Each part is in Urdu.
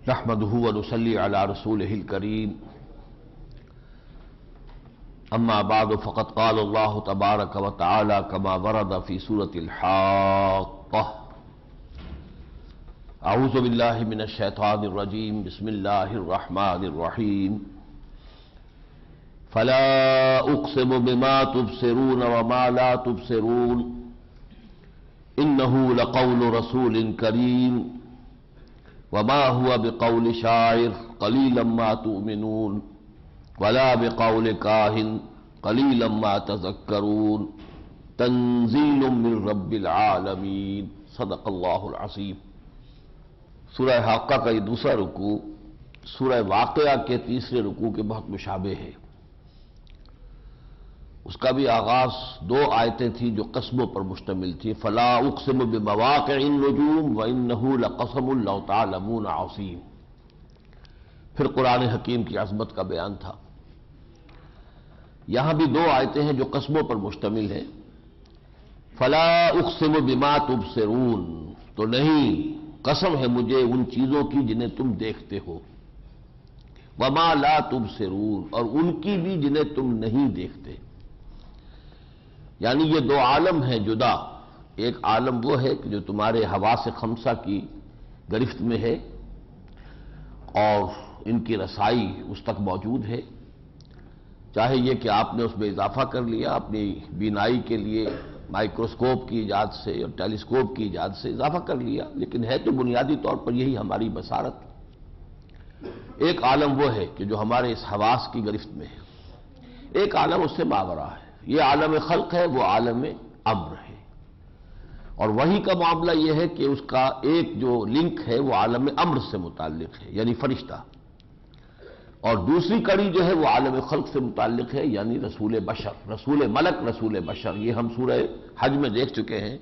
نحمده ونصلي على رسوله الكريم اما بعد فقد قال الله تبارك وتعالى كما ورد في سورة الحاقة اعوذ بالله من الشيطان الرجيم بسم الله الرحمن الرحيم فلا اقسم بما تبصرون وما لا تبصرون انه لقول رسول كريم وما هو بقول شاعر قليلا ما تؤمنون ولا بقول کاہن قلیلا ما تذکرون تنزیل من رب العالمین صدق اللہ العظیم۔ سورہ حاقہ کا یہ دوسرا رکوع سورہ واقعہ کے تیسرے رکوع کے بہت مشابہ ہے۔ اس کا بھی آغاز دو آیتیں تھیں جو قسموں پر مشتمل تھی، فلا اقسم بمواقع النجوم وانہ لقسم لو تعلمون عظیم۔ پھر قرآن حکیم کی عظمت کا بیان تھا۔ یہاں بھی دو آیتیں ہیں جو قسموں پر مشتمل ہیں۔ فلا اقسم بما تبصرون، تو نہیں، قسم ہے مجھے ان چیزوں کی جنہیں تم دیکھتے ہو، وما لا تبصرون، اور ان کی بھی جنہیں تم نہیں دیکھتے۔ یعنی یہ دو عالم ہیں جدا۔ ایک عالم وہ ہے کہ جو تمہارے حواس خمسہ کی گرفت میں ہے اور ان کی رسائی اس تک موجود ہے، چاہے یہ کہ آپ نے اس میں اضافہ کر لیا، اپنی بینائی کے لیے مائکروسکوپ کی ایجاد سے اور ٹیلیسکوپ کی ایجاد سے اضافہ کر لیا، لیکن ہے تو بنیادی طور پر یہی ہماری بصارت۔ ایک عالم وہ ہے کہ جو ہمارے اس حواس کی گرفت میں ہے، ایک عالم اس سے ماورا ہے، یہ عالم خلق ہے، وہ عالم امر ہے۔ اور وہی کا معاملہ یہ ہے کہ اس کا ایک جو لنک ہے وہ عالم امر سے متعلق ہے، یعنی فرشتہ، اور دوسری کڑی جو ہے وہ عالم خلق سے متعلق ہے، یعنی رسول بشر، رسول ملک، رسول بشر۔ یہ ہم سورہ حج میں دیکھ چکے ہیں،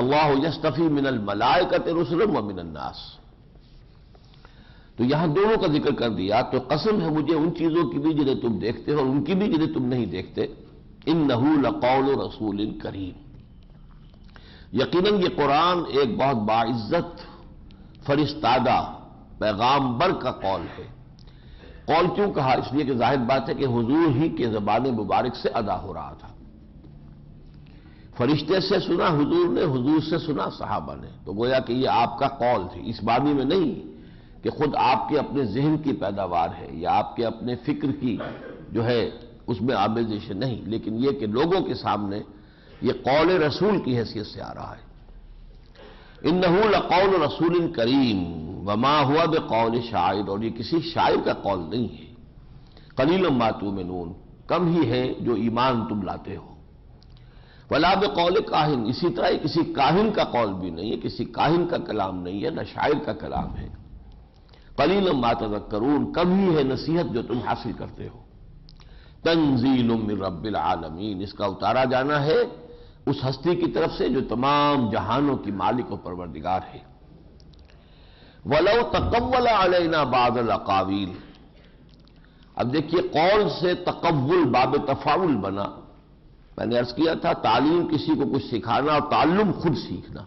اللہ یصطفی من الملائکۃ رسلا ومن الناس۔ تو یہاں دونوں کا ذکر کر دیا، تو قسم ہے مجھے ان چیزوں کی بھی جنہیں تم دیکھتے ہو اور ان کی بھی جنہیں تم نہیں دیکھتے۔ انہ لقول رسول کریم، یقیناً یہ قرآن ایک بہت باعزت فرستادہ پیغامبر کا قول ہے۔ قول کیوں کہا؟ اس لیے کہ ظاہر بات ہے کہ حضور ہی کے زبان مبارک سے ادا ہو رہا تھا۔ فرشتے سے سنا حضور نے، حضور سے سنا صحابہ نے، تو گویا کہ یہ آپ کا قول تھی، اس معنی میں نہیں کہ خود آپ کے اپنے ذہن کی پیداوار ہے یا آپ کے اپنے فکر کی جو ہے اس میں آمیزش نہیں، لیکن یہ کہ لوگوں کے سامنے یہ قول رسول کی حیثیت سے آ رہا ہے۔ انہ لقول رسول کریم وما ہوا بقول شاعر، اور یہ کسی شاعر کا قول نہیں ہے۔ قلیلا ما تؤمنون، کم ہی ہے جو ایمان تم لاتے ہو۔ ولا بقول کاہن، اسی طرح یہ کسی کاہن کا قول بھی نہیں ہے، کسی کاہن کا کلام نہیں ہے، نہ شاعر کا کلام ہے۔ قلیلا ما تذکرون، کم ہی ہے نصیحت جو تم حاصل کرتے ہو۔ تنزیل من رب العالمین، اس کا اتارا جانا ہے اس ہستی کی طرف سے جو تمام جہانوں کی مالک و پروردگار ہے۔ وَلَوْ تَقَوَّلَ عَلَيْنَا بَعْضَ الْأَقَاوِيلِ، اب دیکھیے قول سے تقول باب تفاعل بنا۔ میں نے عرض کیا تھا تعلیم کسی کو کچھ سکھانا اور تعلم خود سیکھنا۔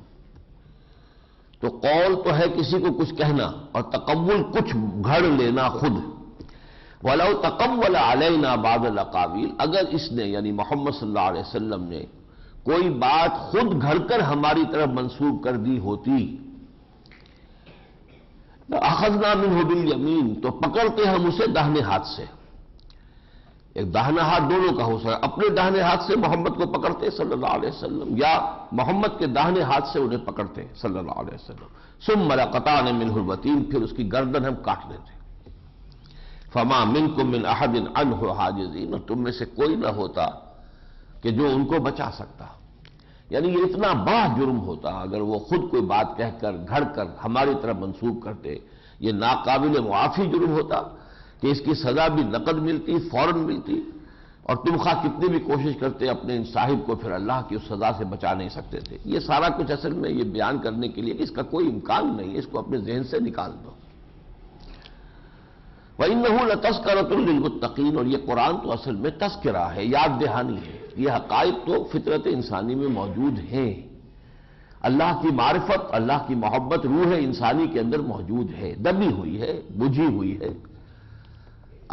تو قول تو ہے کسی کو کچھ کہنا اور تقول کچھ گھڑ لینا خود۔ وَلَوْ تَقَوَّلَ عَلَيْنَا بَعْضَ الْأَقَاوِيلِ، اگر اس نے یعنی محمد صلی اللہ علیہ وسلم نے کوئی بات خود گھڑ کر ہماری طرف منسوب کر دی ہوتی، اخذنا منہ بالیمین، تو پکڑتے ہم اسے داہنے ہاتھ سے۔ ایک داہنا ہاتھ دونوں کا ہو سکتا، اپنے داہنے ہاتھ سے محمد کو پکڑتے صلی اللہ علیہ وسلم، یا محمد کے داہنے ہاتھ سے انہیں پکڑتے صلی اللہ علیہ وسلم۔ ثم لقطعنا منہ الوتین، پھر اس کی گردن ہم کاٹ لیتے۔ فما منکم من احد عنہ حاجزین، اور تم میں سے کوئی نہ ہوتا کہ جو ان کو بچا سکتا۔ یعنی یہ اتنا بڑا جرم ہوتا اگر وہ خود کوئی بات کہہ کر گھڑ کر ہماری طرف منسوب کرتے، یہ ناقابل معافی جرم ہوتا کہ اس کی سزا بھی نقد ملتی، فوراً ملتی، اور تم خواہ کتنی بھی کوشش کرتے اپنے ان صاحب کو پھر اللہ کی اس سزا سے بچا نہیں سکتے تھے۔ یہ سارا کچھ اصل میں یہ بیان کرنے کے لیے کہ اس کا کوئی امکان نہیں ہے، اس کو اپنے ذہن سے نکال دو۔ وَإِنَّهُ لَتَذْكِرَةٌ لِّلْمُتَّقِينَ، اور یہ قرآن تو اصل میں تذکرہ ہے، یاد دہانی ہے۔ یہ حقائق تو فطرت انسانی میں موجود ہیں، اللہ کی معرفت، اللہ کی محبت روح انسانی کے اندر موجود ہے، دبی ہوئی ہے، بجھی ہوئی ہے۔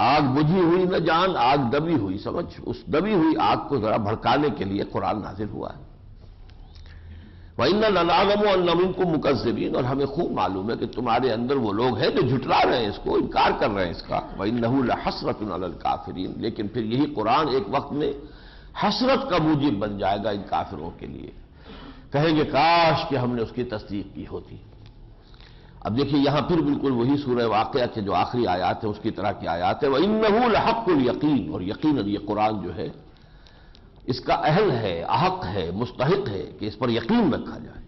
آگ بجھی ہوئی نہ جان، آگ دبی ہوئی سمجھ، اس دبی ہوئی آگ کو ذرا بھڑکانے کے لیے قرآن نازل ہوا ہے۔ وَإِنَّا لَنَعْلَمُ أَنَّ مِنكُم مُّكَذِّبِينَ، اور ہمیں خوب معلوم ہے کہ تمہارے اندر وہ لوگ ہیں جو جھٹلا رہے ہیں، اس کو انکار کر رہے ہیں اس کا۔ وَإِنَّهُ لَحَسْرَةٌ عَلَى الْكَافِرِينَ، لیکن پھر یہی قرآن ایک وقت میں حسرت کا موجب بن جائے گا ان کافروں کے لیے، کہیں گے کاش کہ ہم نے اس کی تصدیق کی ہوتی۔ اب دیکھیے یہاں پھر بالکل وہی سورہ واقعہ کے جو آخری آیات ہیں اس کی طرح کی آیات ہے، وَإِنَّهُ لَحَقُّ الْيَقِينِ، اور یقیناً یہ قرآن جو ہے اس کا اہل ہے، احق ہے، مستحق ہے کہ اس پر یقین رکھا جائے۔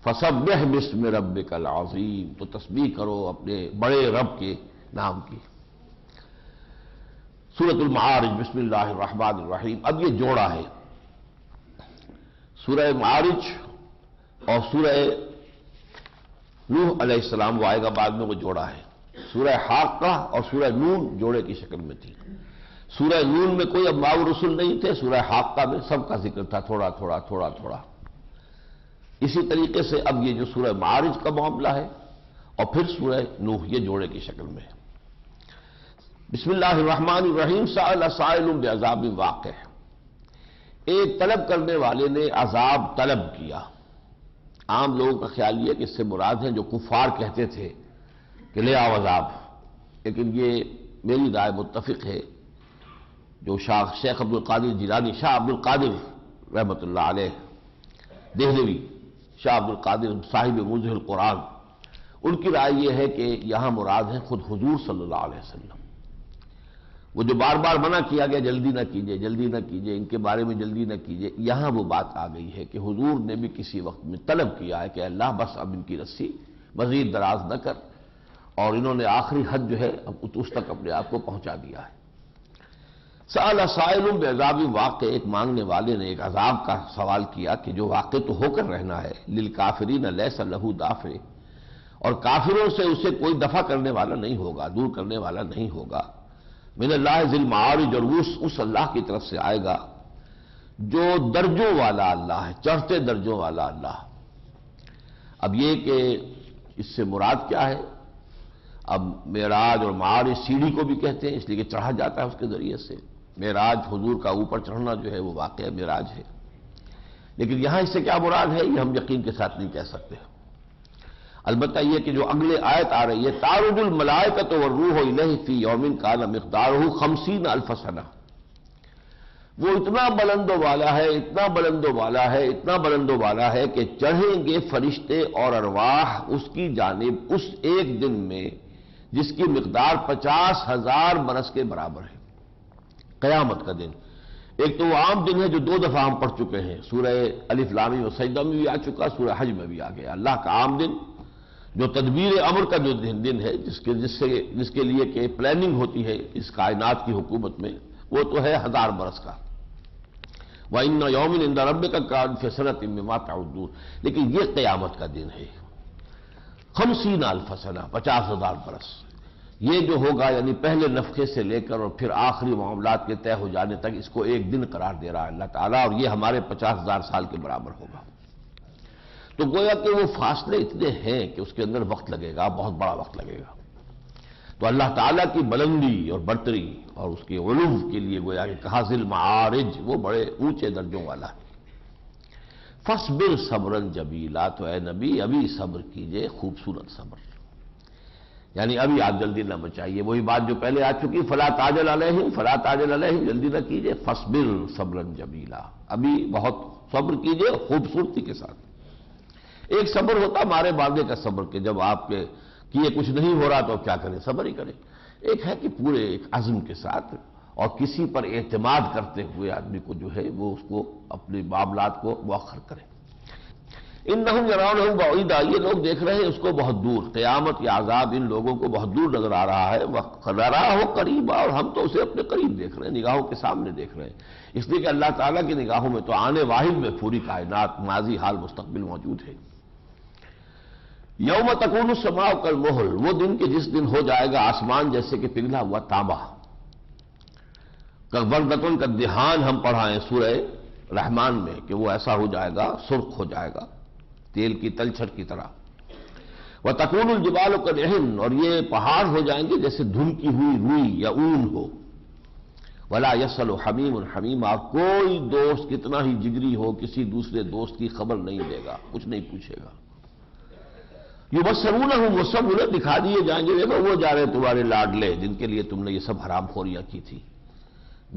فَسَبِّحْ بِاسْمِ رَبِّكَ الْعَظِيمِ، تو تسبیح کرو اپنے بڑے رب کے نام کی۔ سورۃ المعارج، بسم اللہ الرحمن الرحیم۔ اب یہ جوڑا ہے، سورہ معارج اور سورہ نوح علیہ السلام، وہ آئے گا بعد میں، وہ جوڑا ہے۔ سورہ حاقہ اور سورہ نون جوڑے کی شکل میں تھی۔ سورہ نون میں کوئی انبیاء و رسل نہیں تھے، سورہ حاقہ میں سب کا ذکر تھا، تھوڑا تھوڑا تھوڑا تھوڑا۔ اسی طریقے سے اب یہ جو سورہ معارج کا معاملہ ہے اور پھر سورہ نوح، یہ جوڑے کی شکل میں ہے۔ بسم اللہ الرحمن الرحیم۔ سأل سائل بعذاب واقع، ایک طلب کرنے والے نے عذاب طلب کیا۔ عام لوگوں کا خیال یہ کہ اس سے مراد ہیں جو کفار کہتے تھے کہ لے آؤ عذاب، لیکن یہ میری رائے متفق ہے، جو شیخ عبد القادر جیلانی، شاہ عبد القادر رحمۃ اللہ علیہ دہلوی، شاہ عبد القادر صاحب موضح القرآن، ان کی رائے یہ ہے کہ یہاں مراد ہے خود حضور صلی اللہ علیہ وسلم۔ وہ جو بار بار منع کیا گیا جلدی نہ کیجئے، جلدی نہ کیجئے، ان کے بارے میں جلدی نہ کیجئے، یہاں وہ بات آ گئی ہے کہ حضور نے بھی کسی وقت میں طلب کیا ہے کہ اللہ بس اب ان کی رسی مزید دراز نہ کر، اور انہوں نے آخری حد جو ہے اب اس تک اپنے آپ کو پہنچا دیا ہے۔ سأل سائل بعذاب واقع، ایک مانگنے والے نے ایک عذاب کا سوال کیا کہ جو واقع تو ہو کر رہنا ہے، للکافرین لیس لہ دافع، اور کافروں سے اسے کوئی دفع کرنے والا نہیں ہوگا، دور کرنے والا نہیں ہوگا۔ من اللہ ذی المعارج، اور اس اللہ کی طرف سے آئے گا جو درجوں والا اللہ ہے، چڑھتے درجوں والا اللہ۔ اب یہ کہ اس سے مراد کیا ہے؟ اب معراج اور معارج سیڑھی کو بھی کہتے ہیں، اس لیے کہ چڑھا جاتا ہے اس کے ذریعے سے۔ معراج حضور کا اوپر چڑھنا جو ہے وہ واقعہ معراج ہے، لیکن یہاں اس سے کیا مراد ہے یہ ہم یقین کے ساتھ نہیں کہہ سکتے۔ البتہ یہ کہ جو اگلے آیت آ رہی ہے، تعرج الملائکۃ والروح الیہ فی یوم کان مقدارہ 50,000 سنہ، وہ اتنا بلند و بالا ہے، اتنا بلند و بالا ہے، اتنا بلند و بالا ہے کہ چڑھیں گے فرشتے اور ارواح اس کی جانب اس ایک دن میں جس کی مقدار 50,000 برس کے برابر ہے، قیامت کا دن۔ ایک تو وہ عام دن ہے جو 2 دفعہ ہم پڑھ چکے ہیں، سورہ الف لام میم سجدہ میں بھی آ چکا، سورہ حج میں بھی آ گیا، اللہ کا عام دن جو تدبیر امر کا جو دن ہے، جس کے لیے کہ پلاننگ ہوتی ہے اس کائنات کی حکومت میں، وہ تو ہے 1000 برس کا۔ وَإِنَّ يَوْمٍ عِندَ رَبِّكَ كَأَلْفِ سَنَةٍ مِّمَّا تَعُدُّونَ، لیکن یہ قیامت کا دن ہے، 50,000 سنہ، 50,000 برس۔ یہ جو ہوگا یعنی پہلے نفخے سے لے کر اور پھر آخری معاملات کے طے ہو جانے تک، اس کو ایک دن قرار دے رہا ہے اللہ تعالیٰ، اور یہ ہمارے 50,000 سال کے برابر ہوگا۔ تو گویا کہ وہ فاصلے اتنے ہیں کہ اس کے اندر وقت لگے گا، بہت بڑا وقت لگے گا۔ تو اللہ تعالیٰ کی بلندی اور برتری اور اس کے علو کے لیے گویا کہ کہا ذی المعارج، وہ بڑے اونچے درجوں والا ہے۔ فاصبر صبرا جمیلا، تو اے نبی ابھی صبر کیجئے، خوبصورت صبر، یعنی ابھی آپ جلدی نہ مچائیے، وہی بات جو پہلے آ چکی، فلا تعجل علیہم فلا تعجل علیہم، جلدی نہ کیجئے، فاصبر صبرا جمیلا، ابھی بہت صبر کیجئے خوبصورتی کے ساتھ۔ ایک صبر ہوتا مارے باندھے کا صبر، کہ جب آپ کے کیے کچھ نہیں ہو رہا تو کیا کریں، صبر ہی کریں۔ ایک ہے کہ پورے ایک عزم کے ساتھ اور کسی پر اعتماد کرتے ہوئے آدمی کو جو ہے وہ اس کو اپنے معاملات کو مؤخر کرے۔ انہم یرونہ بعیدا، یہ لوگ دیکھ رہے ہیں اس کو بہت دور، قیامت یا عذاب ان لوگوں کو بہت دور نظر آ رہا ہے، ونراہ قریبا، اور ہم تو اسے اپنے قریب دیکھ رہے ہیں، نگاہوں کے سامنے دیکھ رہے ہیں، اس لیے کہ اللہ تعالیٰ کی نگاہوں میں تو آنے واحد میں پوری کائنات، ماضی حال مستقبل موجود ہے۔ یوم تکون السماء کالمہل، وہ دن کہ جس دن ہو جائے گا آسمان جیسے کہ پگھلا ہوا تانبا، کالبردۃ کالدہان، ہم پڑھائیں سورہ رحمان میں کہ وہ ایسا ہو جائے گا، سرخ ہو جائے گا۔ تیل کی تلچھٹ کی طرح۔ وَتَكُونُ الْجِبَالُ كَالْعِهْنِ، اور یہ پہاڑ ہو جائیں گے جیسے دھنکی ہوئی روئی یا اون ہو۔ وَلَا يَسْأَلُ حَمِيمٌ حَمِيمًا، کوئی دوست کتنا ہی جگری ہو کسی دوسرے دوست کی خبر نہیں دے گا، کچھ نہیں پوچھے گا۔ يُبَصِّرُونَهُمْ، وہ سب انہیں دکھا دیے جائیں گے، دیکھو وہ جا رہے تمہارے لاڈلے جن کے لیے تم نے یہ سب حرام خوریاں کی تھی،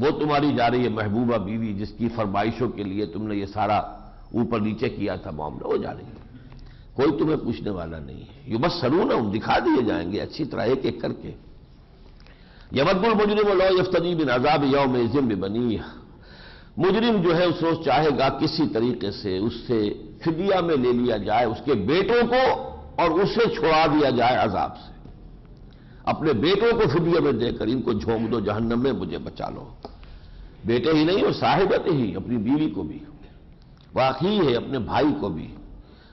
وہ تمہاری جا رہی ہے محبوبہ بیوی جس کی فرمائشوں کے لیے تم نے یہ سارا اوپر نیچے کیا تھا معاملہ، وہ جا رہی ہے، کوئی تمہیں پوچھنے والا نہیں ہے۔ يُبَصِّرُونَهُمْ، دکھا دیے جائیں گے اچھی طرح ایک ایک کر کے۔ يَوَدُّ الْمُجْرِمُ لَوْ يَفْتَدِي مِنْ عَذَابِ يَوْمِئِذٍ بِبَنِيهِ، مجرم جو ہے اس روز چاہے گا کسی طریقے سے اس سے فدیہ میں لے لیا جائے اس کے بیٹوں کو اور اسے چھڑا دیا جائے عذاب سے، اپنے بیٹوں کو فدیہ میں دے کر ان کو جھونک دو جہنم میں، مجھے بچا لو۔ بیٹے ہی نہیں اور صاحبت ہی، اپنی بیوی کو بھی، واقعی ہے اپنے بھائی کو بھی،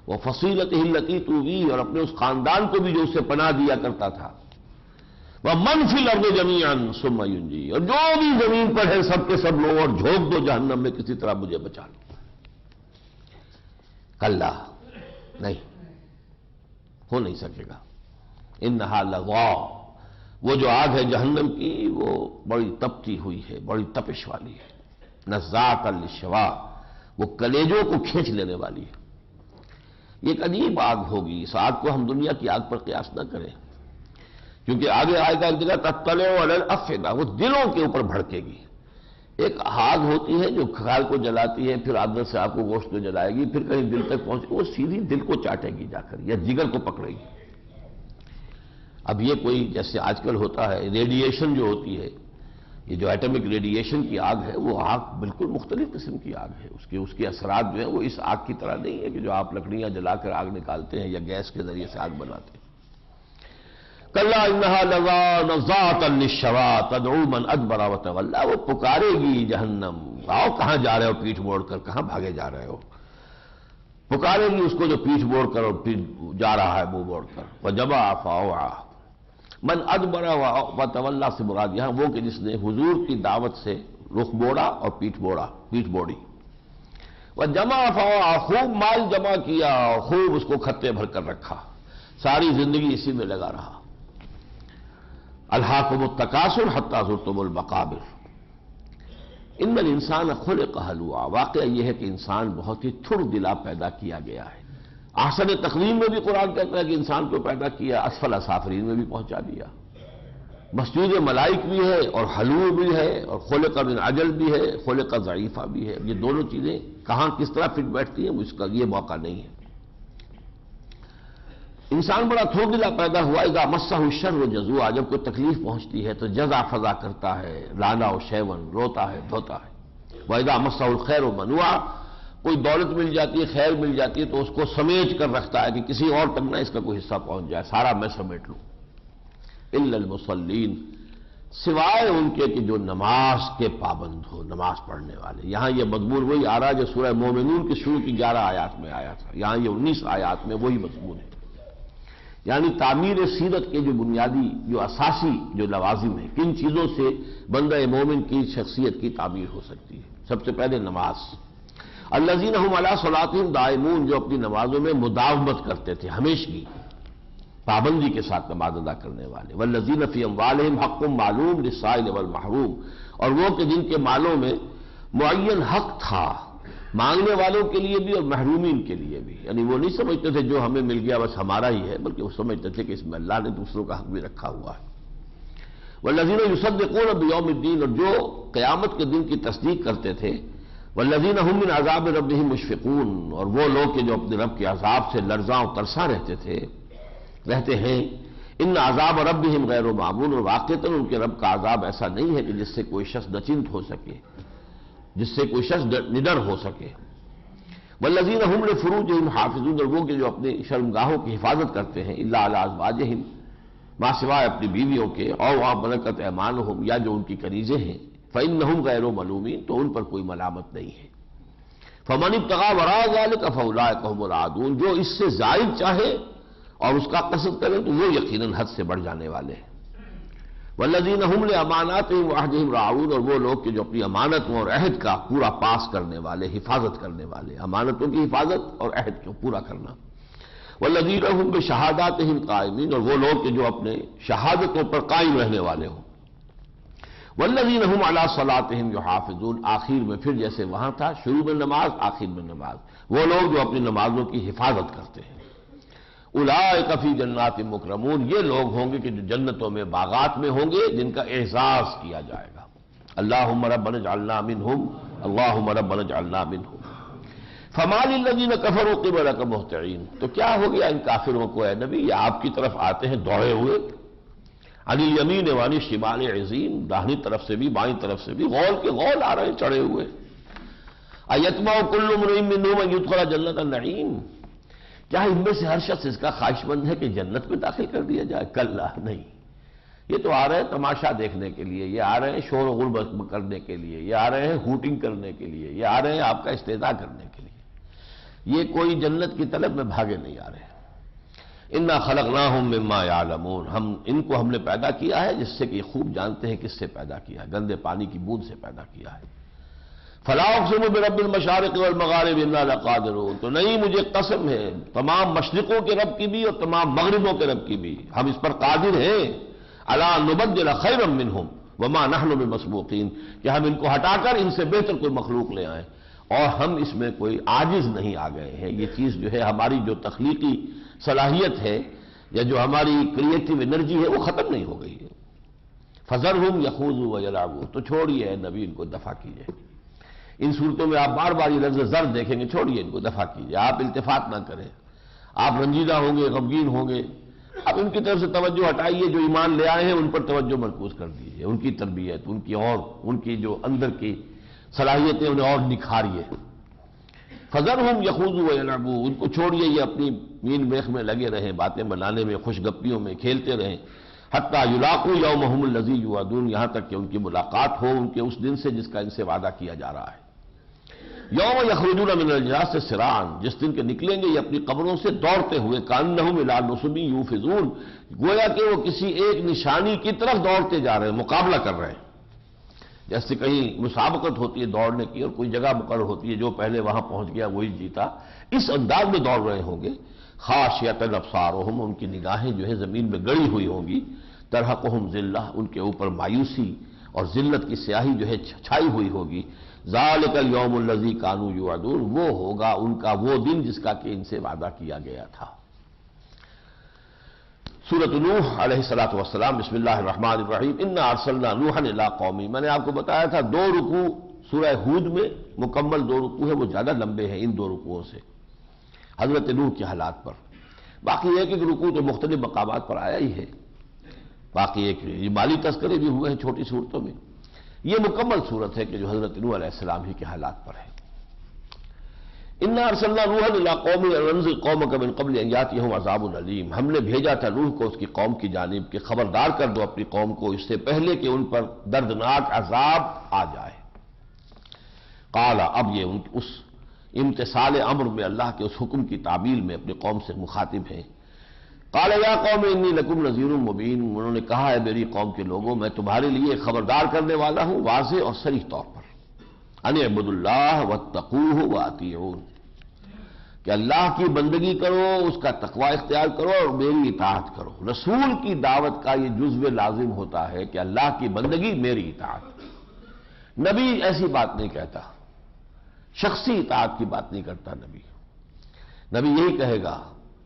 وہ فصیلتہ التی تؤویہ، اور اپنے اس خاندان کو بھی جو اسے پناہ دیا کرتا تھا، وَمَنْ فِي الْأَرْضِ جَمِيعًا ثُمَّ يُنْجِيهِ، اور جو بھی زمین پر ہے سب کے سب لوگ، اور جھونک دو جہنم میں کسی طرح مجھے بچا لو۔ کلا، نہیں ہو نہیں سکے گا۔ انہا لظیٰ، وہ جو آگ ہے جہنم کی وہ بڑی تپتی ہوئی ہے، بڑی تپش والی ہے، نزاعۃ للشوا، وہ کلیجوں کو کھینچ لینے والی ہے۔ یہ ایک عجیب آگ ہوگی، اس آگ کو ہم دنیا کی آگ پر قیاس نہ کریں، کیونکہ آگے آئے گا جگہ تطلع علی الافئدہ، وہ دلوں کے اوپر بھڑکے گی۔ ایک آگ ہوتی ہے جو کھال کو جلاتی ہے، پھر اندر سے آپ کو گوشت کو جلائے گی، پھر کہیں دل تک پہنچے گی، وہ سیدھی دل کو چاٹے گی جا کر یا جگر کو پکڑے گی۔ اب یہ کوئی جیسے آج کل ہوتا ہے ریڈیشن جو ہوتی ہے، یہ جو ایٹمک ریڈیشن کی آگ ہے، وہ آگ بالکل مختلف قسم کی آگ ہے، اس کے اثرات جو ہیں وہ اس آگ کی طرح نہیں ہے کہ جو آپ لکڑیاں جلا کر آگ نکالتے ہیں یا گیس کے ذریعے سے آگ بناتے ہیں۔ کلا انہا لظیٰ نزاعۃ للشوا تدعو من ادبر وتولی، وہ پکارے گی جہنم، آؤ کہاں جا رہے ہو پیٹھ موڑ کر، کہاں بھاگے جا رہے ہو، پکارے گی اس کو جو پیٹھ موڑ کر اور پھر جا رہا ہے منہ موڑ کر۔ وجمع فاوعى، من ادبر وتولی سے مراد یہاں وہ کہ جس نے حضور کی دعوت سے رخ موڑا اور پیٹھ موڑی۔ وجمع فاوعى، خوب مال جمع کیا اور خوب اس کو کھتے بھر کر رکھا، ساری زندگی اسی میں لگا رہا۔ الہاکم التکاثر حتی زرتم المقابر، ان الانسان خلق ہلوعا، واقعہ یہ ہے کہ انسان بہت ہی تھڑ دلا پیدا کیا گیا ہے۔ احسن تقویم میں بھی قرآن کہتا ہے کہ انسان کو پیدا کیا، اسفل سافلین میں بھی پہنچا دیا، مسجود ملائک بھی ہے اور حلو بھی ہے اور خلق من عجل بھی ہے، خلق ضعیفہ بھی ہے۔ یہ دونوں چیزیں کہاں کس طرح فٹ بیٹھتی ہیں اس کا یہ موقع نہیں ہے۔ انسان بڑا تھوڑا پیدا ہوا، اذا مسہ الشر جزوعا، جب کوئی تکلیف پہنچتی ہے تو جزع فضا کرتا ہے، لانا و شیون، روتا ہے دھوتا ہے۔ واذا مسہ الخیر منوعا، کوئی دولت مل جاتی ہے، خیر مل جاتی ہے تو اس کو سمیٹ کر رکھتا ہے کہ کسی اور تک نہ اس کا کوئی حصہ پہنچ جائے، سارا میں سمیٹ لوں۔ الا المصلین، سوائے ان کے کہ جو نماز کے پابند ہو، نماز پڑھنے والے۔ یہاں یہ مضمون وہی آ رہا ہے جو سورہ مومنون کی شروع کی 11 آیات میں آیا تھا، یہاں یہ 19 آیات میں وہی مضمون ہے، یعنی تعمیر سیرت کے جو بنیادی جو اساسی جو لوازم ہیں، کن چیزوں سے بندہ مومن کی شخصیت کی تعمیر ہو سکتی ہے۔ سب سے پہلے نماز، الذین هم علی صلاتہم دائمون، جو اپنی نمازوں میں مداومت کرتے تھے، ہمیشگی پابندی کے ساتھ نماز ادا کرنے والے۔ والذین فی اموالہم حق معلوم للسائل والمحروم، اور وہ کہ جن کے مالوں میں معین حق تھا مانگنے والوں کے لیے بھی اور محرومین کے لیے بھی، یعنی وہ نہیں سمجھتے تھے جو ہمیں مل گیا بس ہمارا ہی ہے، بلکہ وہ سمجھتے تھے کہ اس میں اللہ نے دوسروں کا حق بھی رکھا ہوا ہے۔ والذین یصدقون بیوم الدین، اور جو قیامت کے دن کی تصدیق کرتے تھے۔ والذین هم من عذاب ربهم مشفقون، اور وہ لوگ کہ جو اپنے رب کے عذاب سے لرزاں اور ترساں رہتے ہیں۔ ان عذاب ربهم غیر معمون، اور واقعتاً ان کے رب کا عذاب ایسا نہیں ہے کہ جس سے کوئی شخص نچنت ہو سکے، جس سے کوئی شخص نڈر ہو سکے۔ والذین هم لفروجهم حافظون، اور وہ کہ جو اپنے شرمگاہوں کی حفاظت کرتے ہیں، الا علی ازواجہم، ما سوائے اپنی بیویوں کے، اور وہ ملکت ایمانہم، یا جو ان کی کنیزیں ہیں، فإنہم غیر ملومین، تو ان پر کوئی ملامت نہیں ہے۔ فمن ابتغى وراء ذلك فأولئک هم العادون، جو اس سے زائد چاہے اور اس کا قصد کرے تو وہ یقیناً حد سے بڑھ جانے والے ہیں۔ والذین هم لاماناتهم وعہدهم راعون، اور وہ لوگ کہ جو اپنی امانتوں اور عہد کا پورا پاس کرنے والے، حفاظت کرنے والے، امانتوں کی حفاظت اور عہد کو پورا کرنا۔ والذین هم بشہاداتهم قائمین، اور وہ لوگ کہ جو اپنے شہادتوں پر قائم رہنے والے ہوں۔ والذین هم علی صلاتهم یحافظون، آخر میں پھر جیسے وہاں تھا، شروع میں نماز، آخر میں نماز، وہ لوگ جو اپنی نمازوں کی حفاظت کرتے ہیں۔ اولئک فی جنات مکرمون، یہ لوگ ہوں گے کہ جو جنتوں میں، باغات میں ہوں گے، جن کا اعزاز کیا جائے گا۔ اللہم ربنا اجعلنا منہم، اللہم ربنا اجعلنا منہم۔ فما للذین کفروا قبلک مہطعین، تو کیا ہو گیا ان کافروں کو اے نبی، یہ آپ کی طرف آتے ہیں دوڑے ہوئے، عن الیمین وعن الشمال عزین، داہنی طرف سے بھی بائیں طرف سے بھی غول کے غول آ رہے ہیں چڑھے ہوئے۔ ایطمع کل امرئ منہم ان یدخل جنت النعیم، کیا ان میں سے ہر شخص اس کا خواہش مند ہے کہ جنت میں داخل کر دیا جائے؟ کلا، نہیں، یہ تو آ رہے ہیں تماشا دیکھنے کے لیے، یہ آ رہے ہیں شور و غل کرنے کے لیے، یہ آ رہے ہیں ہوٹنگ کرنے کے لیے، یہ آ رہے ہیں آپ کا استہزاء کرنے کے لیے، یہ کوئی جنت کی طلب میں بھاگے نہیں آ رہے۔ انا خلقناہم مما یعلمون، ہم نے پیدا کیا ہے جس سے کہ یہ خوب جانتے ہیں کس سے پیدا کیا ہے، گندے پانی کی بوند سے پیدا کیا ہے۔ فلا اقسم برب المشارق والمغارب انا لقادرون، تو نہیں، مجھے قسم ہے تمام مشرقوں کے رب کی بھی اور تمام مغربوں کے رب کی بھی، ہم اس پر قادر ہیں، الا نبدل خیرا منہم وما نحن بمسبوقین، کہ ہم ان کو ہٹا کر ان سے بہتر کوئی مخلوق لے آئیں، اور ہم اس میں کوئی عاجز نہیں آ گئے ہیں۔ یہ چیز جو ہے ہماری جو تخلیقی صلاحیت ہے یا جو ہماری کریٹو انرجی ہے وہ ختم نہیں ہو گئی ہے۔ فذرہم یخوضوا ویلعبوا، تو چھوڑیے اے نبی، ان کو دفع کیجیے۔ ان صورتوں میں آپ بار بار یہ لفظ زر دیکھیں گے، چھوڑیے ان کو، دفع کیجیے، آپ التفات نہ کریں، آپ رنجیدہ ہوں گے، غمگین ہوں گے، اب ان کی طرف سے توجہ ہٹائیے، جو ایمان لے آئے ہیں ان پر توجہ مرکوز کر دیجیے، ان کی تربیت، ان کی جو اندر کی صلاحیتیں انہیں اور نکھاریے۔ فذرہم یخوضوا ویلعبوا، ان کو چھوڑیے یہ اپنی مین میخ میں لگے رہیں، باتیں بنانے میں، خوش گپیوں میں کھیلتے رہیں، حتی یلاقوا یومہم الذی یوعدون، یہاں تک کہ ان کی ملاقات ہو ان کے اس دن سے جس کا ان سے وعدہ کیا جا رہا ہے۔ یوم یخرجون من الاجداث سراعا، جس دن کے نکلیں گے یہ اپنی قبروں سے دوڑتے ہوئے، کانہم الی نصب یوفضون، گویا کہ وہ کسی ایک نشانی کی طرف دوڑتے جا رہے ہیں، مقابلہ کر رہے ہیں، جیسے کہیں مسابقت ہوتی ہے دوڑنے کی اور کوئی جگہ مقرر ہوتی ہے، جو پہلے وہاں پہنچ گیا وہی جیتا، اس انداز میں دوڑ رہے ہوں گے۔ خاشعۃ ابصارہم، ان کی نگاہیں جو ہے زمین میں گڑی ہوئی ہوں گی، ترہقہم ذلہ، ان کے اوپر مایوسی اور ذلت کی سیاہی جو ہے چھائی ہوئی ہوگی۔ ذالک الیوم الذی کانوا یوعدون، وہ ہوگا ان کا وہ دن جس کا کہ ان سے وعدہ کیا گیا تھا۔ سورۃ نوح علیہ الصلوۃ والسلام، بسم اللہ الرحمن الرحیم، انا ارسلنا نوحا الی قومہ، میں نے آپ کو بتایا تھا 2 رکوع سورہ ہود میں مکمل 2 رکوع ہے، وہ زیادہ لمبے ہیں ان 2 رکوعوں سے حضرت نوح کے حالات پر، باقی ایک ایک رکوع تو مختلف مقامات پر آیا ہی ہے، باقی ایک مالی تذکرے بھی ہوئے ہیں چھوٹی صورتوں میں، یہ مکمل صورت ہے کہ جو حضرت نوح علیہ السلام ہی کے حالات پر ہے۔ انا ارسلنا نوحا الی قومہ ان انذر قومک من قبل ان یاتیہم عذاب علیم، ہم نے بھیجا تھا نوح کو اس کی قوم کی جانب کہ خبردار کر دو اپنی قوم کو اس سے پہلے کہ ان پر دردناک عذاب آ جائے۔ قال، اب یہ اس امتثال امر میں اللہ کے اس حکم کی تعمیل میں اپنی قوم سے مخاطب ہیں۔ قال یا قوم انی لکم نذیر مبین، انہوں نے کہا ہے میری قوم کے لوگوں میں تمہارے لیے خبردار کرنے والا ہوں واضح اور صریح طور پر، ان اعبدوا اللہ واتقوہ واطیعون، کہ اللہ کی بندگی کرو، اس کا تقوی اختیار کرو اور میری اطاعت کرو۔ رسول کی دعوت کا یہ جزو لازم ہوتا ہے کہ اللہ کی بندگی، میری اطاعت۔ نبی ایسی بات نہیں کہتا، شخصی اطاعت کی بات نہیں کرتا نبی یہی کہے گا،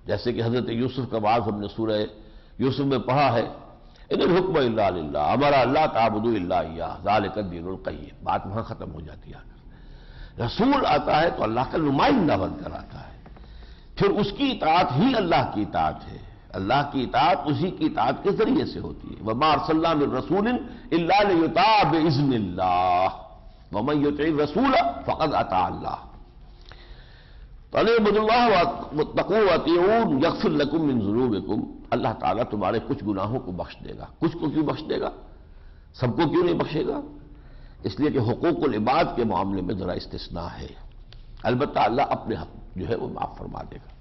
جیسے کہ حضرت یوسف کا بعض ہم نے سورہ یوسف میں پڑھا ہے، ان الحکم الا للہ امر اللہ تعبدوا الا ایاہ ذالک الدین القیم، بات وہاں ختم ہو جاتی ہے۔ رسول آتا ہے تو اللہ کا نمائندہ بن کر آتا ہے، پھر اس کی اطاعت ہی اللہ کی اطاعت ہے، اللہ کی اطاعت اسی کی اطاعت کے ذریعے سے ہوتی ہے۔ وما ارسلنا من رسول الا لیطاع باذن اللہ ومن یطع الرسول فقد اطاع اللہ۔ فَاعْبُدُوا اللَّهَ وَاتَّقُوهُ وَأَطِیعُونِ یغفر لکم من ذنوبکم، اللہ تعالیٰ تمہارے کچھ گناہوں کو بخش دے گا۔ کچھ کو کیوں بخش دے گا؟ سب کو کیوں نہیں بخشے گا؟ اس لیے کہ حقوق العباد کے معاملے میں ذرا استثناء ہے، البتہ اللہ اپنے حق جو ہے وہ معاف فرما دے گا۔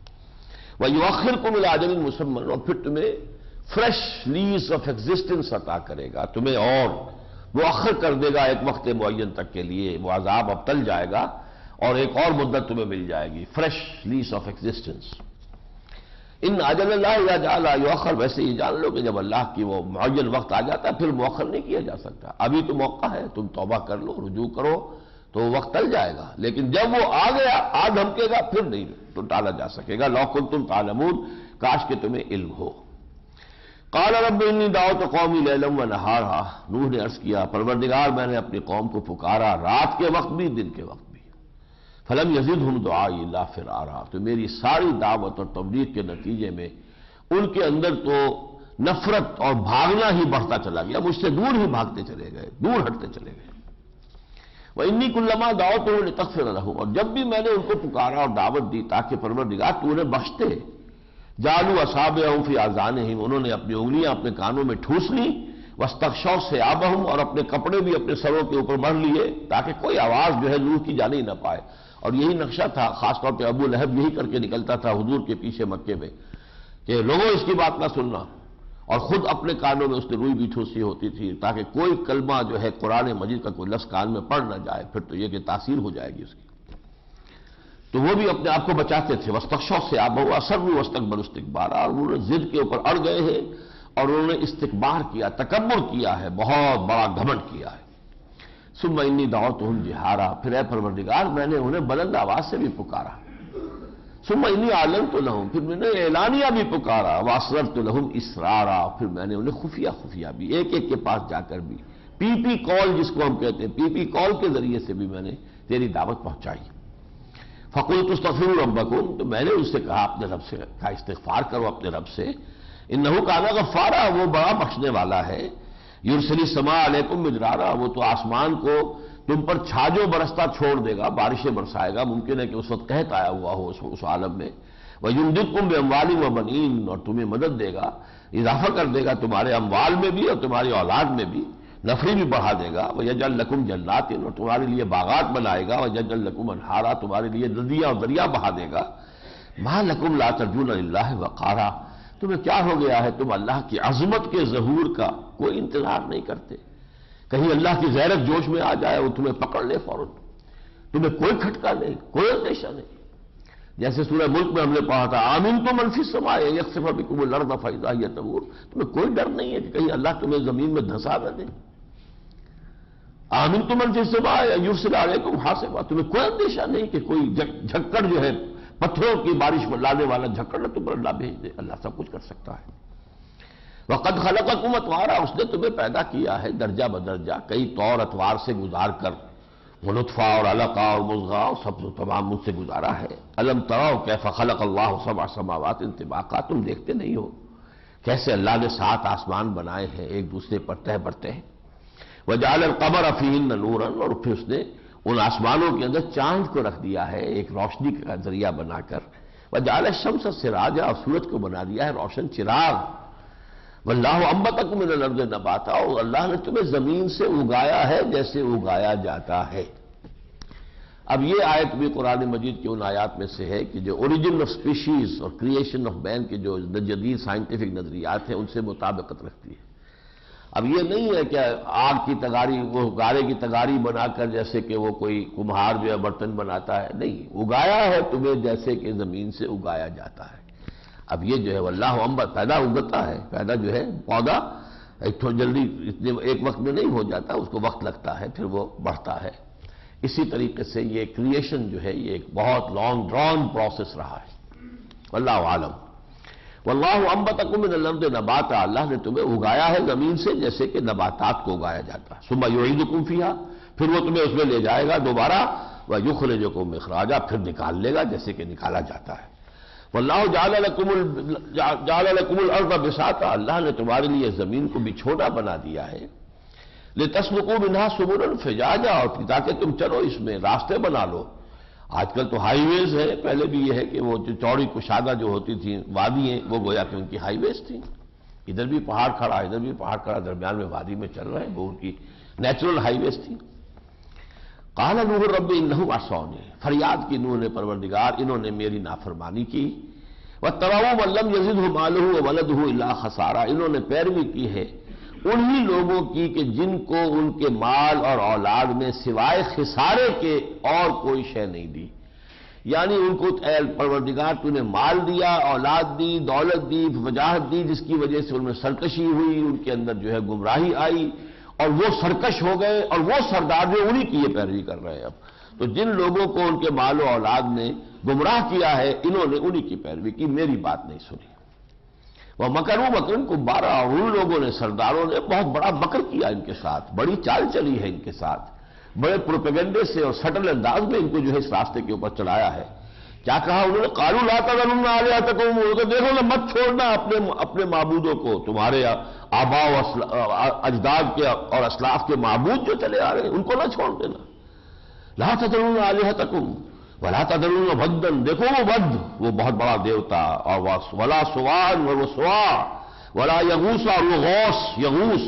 وَيُؤَخِّرْكُمْ إِلَىٰ أَجَلٍ مُّسَمًّى، اور پھر تمہیں فریش لیز آف ایگزسٹنس عطا کرے گا تمہیں، اور مؤخر کر دے گا ایک وقت معین تک کے لیے، وہ عذاب اب ٹل جائے گا اور ایک اور مدت تمہیں مل جائے گی، فریش لیز آف ایگزسٹنس۔ ان اجل اللہ اذا جاء لا یؤخر، ویسے یہ جان لو کہ جب اللہ کی وہ معین وقت آ جاتا ہے پھر مؤخر نہیں کیا جا سکتا۔ ابھی تو موقع ہے، تم توبہ کر لو، رجوع کرو تو وقت ٹل جائے گا، لیکن جب وہ آ گیا، آ دھمکے گا، پھر نہیں تو ٹالا جا سکے گا۔ لو کنتم تعلمون، کاش کہ تمہیں علم ہو۔ قال رب انی دعوت قومی لیلا ونہارا، نوح نے عرض کیا پروردگار میں نے اپنی قوم کو پکارا رات کے وقت بھی دن کے وقت بھی، فلم یزدہم دعائی الا فرارا، تو میری ساری دعوت اور تبلیغ کے نتیجے میں ان کے اندر تو نفرت اور بھاگنا ہی بڑھتا چلا گیا، مجھ سے دور ہی بھاگتے چلے گئے، دور ہٹتے چلے گئے۔ وَإِنِّي كُلَّمَا دَعَوْتُهُمْ لِتَغْفِرَ لَهُمْ، اور جب بھی میں نے ان کو پکارا اور دعوت دی تاکہ پروردگار تو انہیں بخش دے، جعلوا اصابعهم فی آذانہم، انہوں نے اپنی انگلیاں اپنے کانوں میں ٹھوس لیں، واستغشوا ثیابہم، اور اپنے کپڑے بھی اپنے سروں کے اوپر بڑھ لیے تاکہ کوئی آواز جو ہے نور کی جانی نہ پائے۔ اور یہی نقشہ تھا، خاص طور پہ ابو لہب یہی کر کے نکلتا تھا حضور کے پیچھے مکے میں کہ لوگوں اس کی بات نہ سننا، اور خود اپنے کانوں میں اس نے روئی بھی ٹھوسی ہوتی تھی تاکہ کوئی کلمہ جو ہے قرآن مجید کا کوئی لفظ کان میں پڑ نہ جائے، پھر تو یہ کہ تاثیر ہو جائے گی اس کی۔ تو وہ بھی اپنے آپ کو بچاتے تھے، واستغشوا ثیابہم واصروا واستکبروا استکبارا، اور انہوں نے ضد کے اوپر اڑ گئے ہیں اور انہوں نے استکبار کیا، تکبر کیا ہے، بہت بڑا گھمنڈ کیا ہے۔ ثم انی دعوتہم جہارا، پھر اے پروردگار میں نے انہیں بلند آواز سے بھی پکارا، ثم انی اعلنت لہم، پھر میں نے اعلانیہ بھی پکارا، واسررت لہم اسرارا، پھر میں نے انہیں خفیہ خفیہ بھی، ایک ایک کے پاس جا کر بھی، پی پی کال جس کو ہم کہتے ہیں، پی پی کال کے ذریعے سے بھی میں نے تیری دعوت پہنچائی۔ فقلت استغفروا ربکم، تو میں نے ان سے کہا اپنے رب سے کہا استغفار کرو اپنے رب سے، انہ کان غفارا، وہ بڑا بخشنے والا ہے، یرسل السماء علیکم مدرارا، وہ تو آسمان کو تم پر چھاجو برستا چھوڑ دے گا، بارشیں برسائے گا، ممکن ہے کہ اس وقت قحط آیا ہوا ہو اس عالم میں، وَيُمْدِدْكُمْ بِأَمْوَالٍ وَبَنِينَ، اور تمہیں مدد دے گا، اضافہ کر دے گا تمہارے اموال میں بھی اور تمہاری اولاد میں بھی، نفری بھی بڑھا دے گا، وَيَجْعَلْ لَكُمْ جَنَّاتٍ، اور تمہارے لیے باغات بنائے گا، وَيَجْعَلْ لَكُمْ أَنْهَارًا، تمہارے لیے ندیاں اور دریا بہا دے گا، مَا لَكُمْ لَا تَرْجُونَ لِلَّهِ وَقَارًا، تمہیں کیا ہو گیا ہے تم اللہ کی عظمت کے ظہور کا کوئی انتظار نہیں کرتے، کہیں اللہ کی غیرت جوش میں آ جائے وہ تمہیں پکڑ لے فوراً، تمہیں کوئی کھٹکا نہیں، کوئی اندیشہ نہیں۔ جیسے سورہ ملک میں ہم نے پڑھا تھا آمنتم من فی السماء ان یخسف بکم الارض فاذا ہی تمور، تمہیں کوئی ڈر نہیں ہے کہ کہیں اللہ تمہیں زمین میں دھسا نہ دے۔ آمنتم من فی السماء ان یرسل علیکم حاصبا، تمہیں کوئی اندیشہ نہیں کہ کوئی جھکڑ جو ہے پتھروں کی بارش میں لانے والا جھکڑ نہ تم پر اللہ بھیج دے، اللہ سب کچھ کر سکتا ہے۔ وَقَدْ خَلَقَكُمْ أَطْوَارًا، اس نے تمہیں پیدا کیا ہے درجہ بدرجہ، کئی طور اطوار سے گزار کر، وہ نطفہ اور علقہ اور مضغہ اور سب تمام مجھ سے گزارا ہے۔ أَلَمْ تَرَوْا كَيْفَ خَلَقَ اللَّهُ سَبْعَ سَمَاوَاتٍ طِبَاقًا، تم دیکھتے نہیں ہو کیسے اللہ نے 7 آسمان بنائے ہیں ایک دوسرے پر تہ برتے ہیں۔ وَجَعَلَ الْقَمَرَ فِيهِنَّ نُورًا، اور پھر اس نے ان آسمانوں کے اندر چاند کو رکھ دیا ہے ایک روشنی کا ذریعہ بنا کر، وَجَعَلَ الشَّمْسَ سِرَاجًا، اور سورج کو بنا دیا ہے روشن چراغ، وَاللَّهُ أَنبَتَكُم مِّنَ الْأَرْضِ نَبَاتًا، اور اللہ نے تمہیں زمین سے اگایا ہے جیسے اگایا جاتا ہے۔ اب یہ آیت بھی قرآن مجید کی ان آیات میں سے ہے کہ جو اوریجن آف اسپیشیز اور کریشن آف مین کے جو جدید سائنٹیفک نظریات ہیں ان سے مطابقت رکھتی ہے۔ اب یہ نہیں ہے کہ آگ کی تغاری، وہ گارے کی تغاری بنا کر جیسے کہ وہ کوئی کمہار جو ہے برتن بناتا ہے، نہیں، اگایا ہے تمہیں جیسے کہ زمین سے اگایا جاتا ہے۔ اب یہ جو ہے واللہ انبت، پیدا اگتا ہے، پیدا جو ہے پودا جلدی اتنے ایک وقت میں نہیں ہو جاتا، اس کو وقت لگتا ہے، پھر وہ بڑھتا ہے۔ اسی طریقے سے یہ کریشن جو ہے یہ ایک بہت لانگ ڈران پروسیس رہا ہے۔ واللہ عالم۔ واللہ انبتکم من الارض نباتا، اللہ نے تمہیں اگایا ہے زمین سے جیسے کہ نباتات کو اگایا جاتا ہے۔ ثم یعیدکم فیہا، پھر وہ تمہیں اس میں لے جائے گا دوبارہ، ویخرجکم اخراجا، پھر نکال لے گا جیسے کہ نکالا جاتا ہے۔ واللہ جعل لکم الارض بساطا، اللہ نے تمہارے لیے زمین کو بھی چھوٹا بنا دیا ہے، لتسلکوا منہا سبلا فجاجا، اور تاکہ تم چلو اس میں راستے بنا لو۔ آج کل تو ہائی ویز ہے، پہلے بھی یہ ہے کہ وہ جو چوڑی کشادہ جو ہوتی تھیں وادییں، وہ گویا کہ ان کی ہائی ویز تھیں، ادھر بھی پہاڑ کھڑا ادھر بھی پہاڑ کھڑا، درمیان میں وادی میں چل رہے ہیں، وہ ان کی نیچرل ہائی ویز تھیں۔ قال نوح رب انہم عصونی، فریاد کی نوح نے پروردگار انہوں نے میری نافرمانی کی، وَاتَّبَعُوا مَن لَّمْ يَزِدْهُ مَالُهُ وَوَلَدُهُ إِلَّا خَسَارًا، انہوں نے پیروی کی ہے انہی لوگوں کی کہ جن کو ان کے مال اور اولاد نے سوائے خسارے کے اور کوئی شے نہیں دی. یعنی ان کو اے پروردگار تو نے مال دیا، اولاد دی، دولت دی، وجاہت دی، جس کی وجہ سے ان میں سرکشی ہوئی، ان کے اندر جو ہے گمراہی آئی اور وہ سرکش ہو گئے، اور وہ سردار جو انہی کی یہ پیروی کر رہے ہیں اب. تو جن لوگوں کو ان کے مال و اولاد نے گمراہ کیا ہے انہوں نے انہی کی پیروی کی، میری بات نہیں سنی. وہ مکروا مکرن کبارا، اور ان لوگوں نے سرداروں نے بہت بڑا مکر کیا ان کے ساتھ، بڑی چال چلی ہے ان کے ساتھ، بڑے پروپیگنڈے سے اور سٹل انداز میں ان کو جو ہے اس راستے کے اوپر چڑھایا ہے. کیا کہا انہوں نے؟ قالوا لا تذرن آلہتکم، تو دیکھو نا مت چھوڑنا اپنے معبودوں کو، تمہارے آباء و اجداد کے اور اسلاف کے معبود جو چلے آ رہے ہیں ان کو نہ چھوڑ دینا. لا تذرن آلہتکم ولا تذرن ودا، دیکھو وہ ود، وہ بہت بڑا دیوتا، اور ولا سواع وہ سواع، ولا یغوث اور وہ غوث یغوث،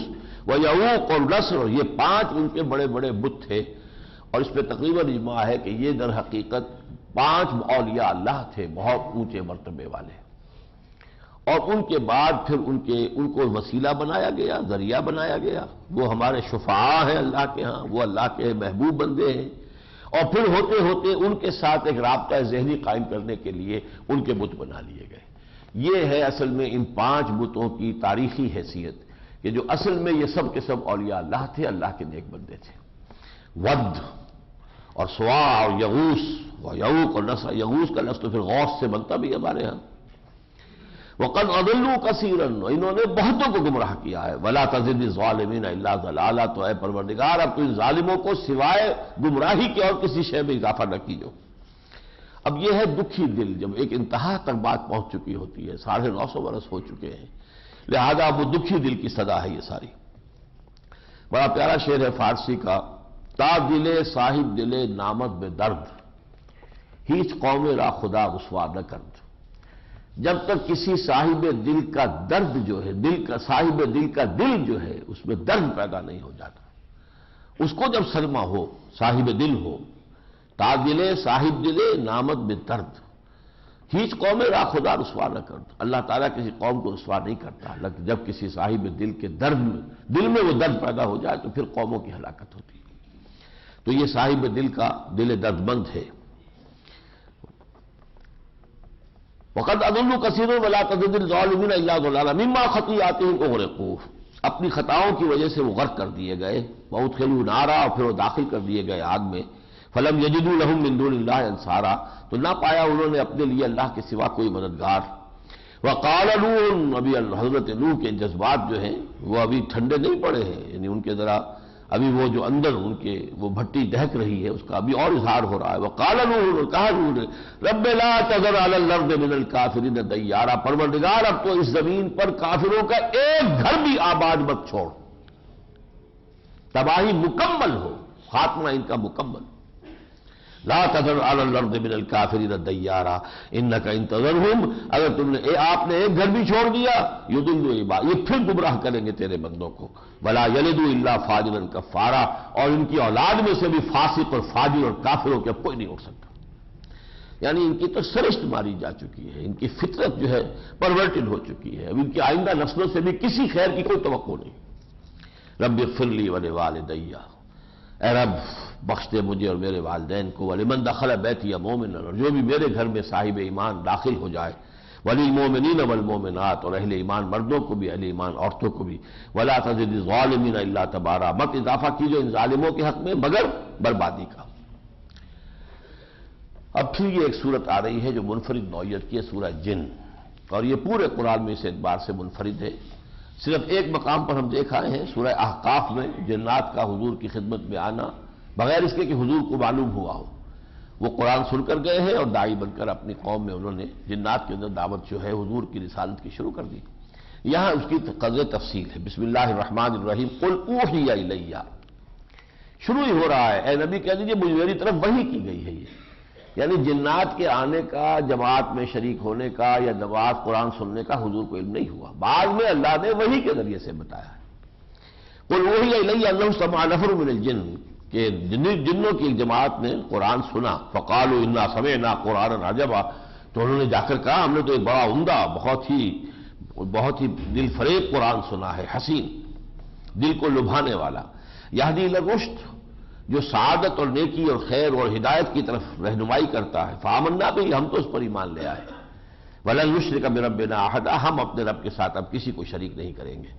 ویعوق اور نصر، یہ 5 ان کے بڑے بڑے بت تھے. اور اس پہ تقریباً اجماع ہے کہ یہ در حقیقت 5 اولیاء اللہ تھے، بہت اونچے مرتبے والے. اور ان کے بعد پھر ان کو وسیلہ بنایا گیا، ذریعہ بنایا گیا. وہ ہمارے شفعاء ہیں اللہ کے ہاں، وہ اللہ کے محبوب بندے ہیں. اور پھر ہوتے ہوتے ان کے ساتھ ایک رابطہ ذہنی قائم کرنے کے لیے ان کے بت بنا لیے گئے. یہ ہے اصل میں ان 5 بتوں کی تاریخی حیثیت، کہ جو اصل میں یہ سب کے سب اولیاء اللہ تھے، اللہ کے نیک بندے تھے. ود اور سواع اور یغوث و یعوق اور نصر، یغوث کا لفظ تو پھر غوث سے بنتا بھی ہمارے ہاں. وقد اضلوا کثیرا، انہوں نے بہتوں کو گمراہ کیا ہے. ولا تزد الظالمین الا ضلالا، تو اے پروردگار اب تو ان ظالموں کو سوائے گمراہی کے اور کسی شے میں اضافہ نہ کیجو. اب یہ ہے دکھی دل، جب ایک انتہا تک بات پہنچ چکی ہوتی ہے، 950 برس ہو چکے ہیں، لہذا وہ دکھی دل کی صدا ہے یہ ساری. بڑا پیارا شعر ہے فارسی کا، تا دل صاحب دل نامت بے درد، ہیچ قوم را خدا رسوا نہ کرد. جب تک کسی صاحب دل کا درد جو ہے، صاحب دل کا دل جو ہے اس میں درد پیدا نہیں ہو جاتا، اس کو جب صدمہ ہو، صاحب دل ہو، تا دل صاحب دل نامت بے درد، ہیچ قوم را خدا رسوا نہ کرد. اللہ تعالیٰ کسی قوم کو رسوا نہیں کرتا، لیکن جب کسی صاحب دل کے درد میں، دل میں وہ درد پیدا ہو جائے تو پھر قوموں کی ہلاکت ہوتی ہے. تو یہ صاحب دل کا دل درد مند ہے. وقد اضلوا کثیرا ولا تزد الظالمین الا ضلالا مما خطیئاتهم اغرقوا، اپنی خطاؤں کی وجہ سے وہ غرق کر دیے گئے. وادخلوا نارا، اور پھر وہ داخل کر دیے گئے آگ میں. فلم یجدوا لهم من دون اللہ انصارا، تو نہ پایا انہوں نے اپنے لیے اللہ کے سوا کوئی مددگار. وقال نوح، ابھی حضرت نوح کے جذبات جو ہیں وہ ابھی ٹھنڈے نہیں پڑے ہیں، یعنی ان کے ذرا ابھی وہ جو اندر ان کے وہ بھٹی دہک رہی ہے، اس کا ابھی اور اظہار ہو رہا ہے. وقال نوح، کہا نوح نے، رب لا تذر علی الارض من الکافرین دیارا، پروردگار اب تو اس زمین پر کافروں کا ایک گھر بھی آباد مت چھوڑ، تباہی مکمل ہو، خاتمہ ان کا مکمل. لا تذر علی الارض من الکافرین دیارا انک ان تذرہم، اگر تم نے آپ نے ایک گھر بھی چھوڑ دیا، یضلوا عباد، یہ پھر گمراہ کریں گے تیرے بندوں کو. ولا یلدوا الا فاجرا کفارا، اور ان کی اولاد میں سے بھی فاسق اور فاجر اور کافروں کے کوئی نہیں اٹھ سکتا. یعنی ان کی تو سرشت ماری جا چکی ہے، ان کی فطرت جو ہے پرورٹڈ ہو چکی ہے، اب ان کی آئندہ نسلوں سے بھی کسی خیر کی کوئی توقع نہیں. رب اغفر لی ولوالدی، اے رب بخش دے مجھے اور میرے والدین کو. ولمن دخل بیتی مومنا، اور جو بھی میرے گھر میں صاحب ایمان داخل ہو جائے. وللمؤمنین والمؤمنات، اور اہل ایمان مردوں کو بھی، اہل ایمان عورتوں کو بھی. ولا تزد الظالمین الا تبارا، مت اضافہ کیجو ان ظالموں کے حق میں مگر بربادی کا. اب پھر یہ ایک صورت آ رہی ہے جو منفرد نوعیت کی ہے، سورہ جن، اور یہ پورے قرآن میں اس اعتبار سے منفرد ہے. صرف ایک مقام پر ہم دیکھ آئے ہیں، سورہ احقاف میں جنات کا حضور کی خدمت میں آنا، بغیر اس کے کہ حضور کو معلوم ہوا ہو. وہ قرآن سن کر گئے ہیں اور داعی بن کر اپنی قوم میں انہوں نے جنات کے اندر دعوت جو ہے حضور کی رسالت کی شروع کر دی. یہاں اس کی قدر تفصیل ہے. بسم اللہ الرحمن الرحیم، قل اوحی الی، شروع ہی ہو رہا ہے، اے نبی کہہ دیجیے مجھ میری طرف وحی کی گئی ہے. یہ یعنی جنات کے آنے کا، جماعت میں شریک ہونے کا یا نماز قرآن سننے کا حضور کو علم نہیں ہوا، بعد میں اللہ نے وحی کے ذریعے سے بتایا ہے. قل اوحی الی انہ سمع نفر من الجن، کہ جنوں کی ایک جماعت نے قرآن سنا. فقالوا انا سمعنا قرآنا عجبا، تو تو انہوں نے جا کر کہا ہم نے تو ایک بڑا عمدہ بہت ہی دل فریب قرآن سنا ہے، حسین، دل کو لبھانے والا، یہدی الی الرشد، جو سعادت اور نیکی اور خیر اور ہدایت کی طرف رہنمائی کرتا ہے، فآمنا بہ، ہم تو اس پر ایمان لے آئے، وَلَن نُشْرِكَ بِرَبِّنَا أَحَدًا، ہم اپنے رب کے ساتھ اب کسی کو شریک نہیں کریں گے،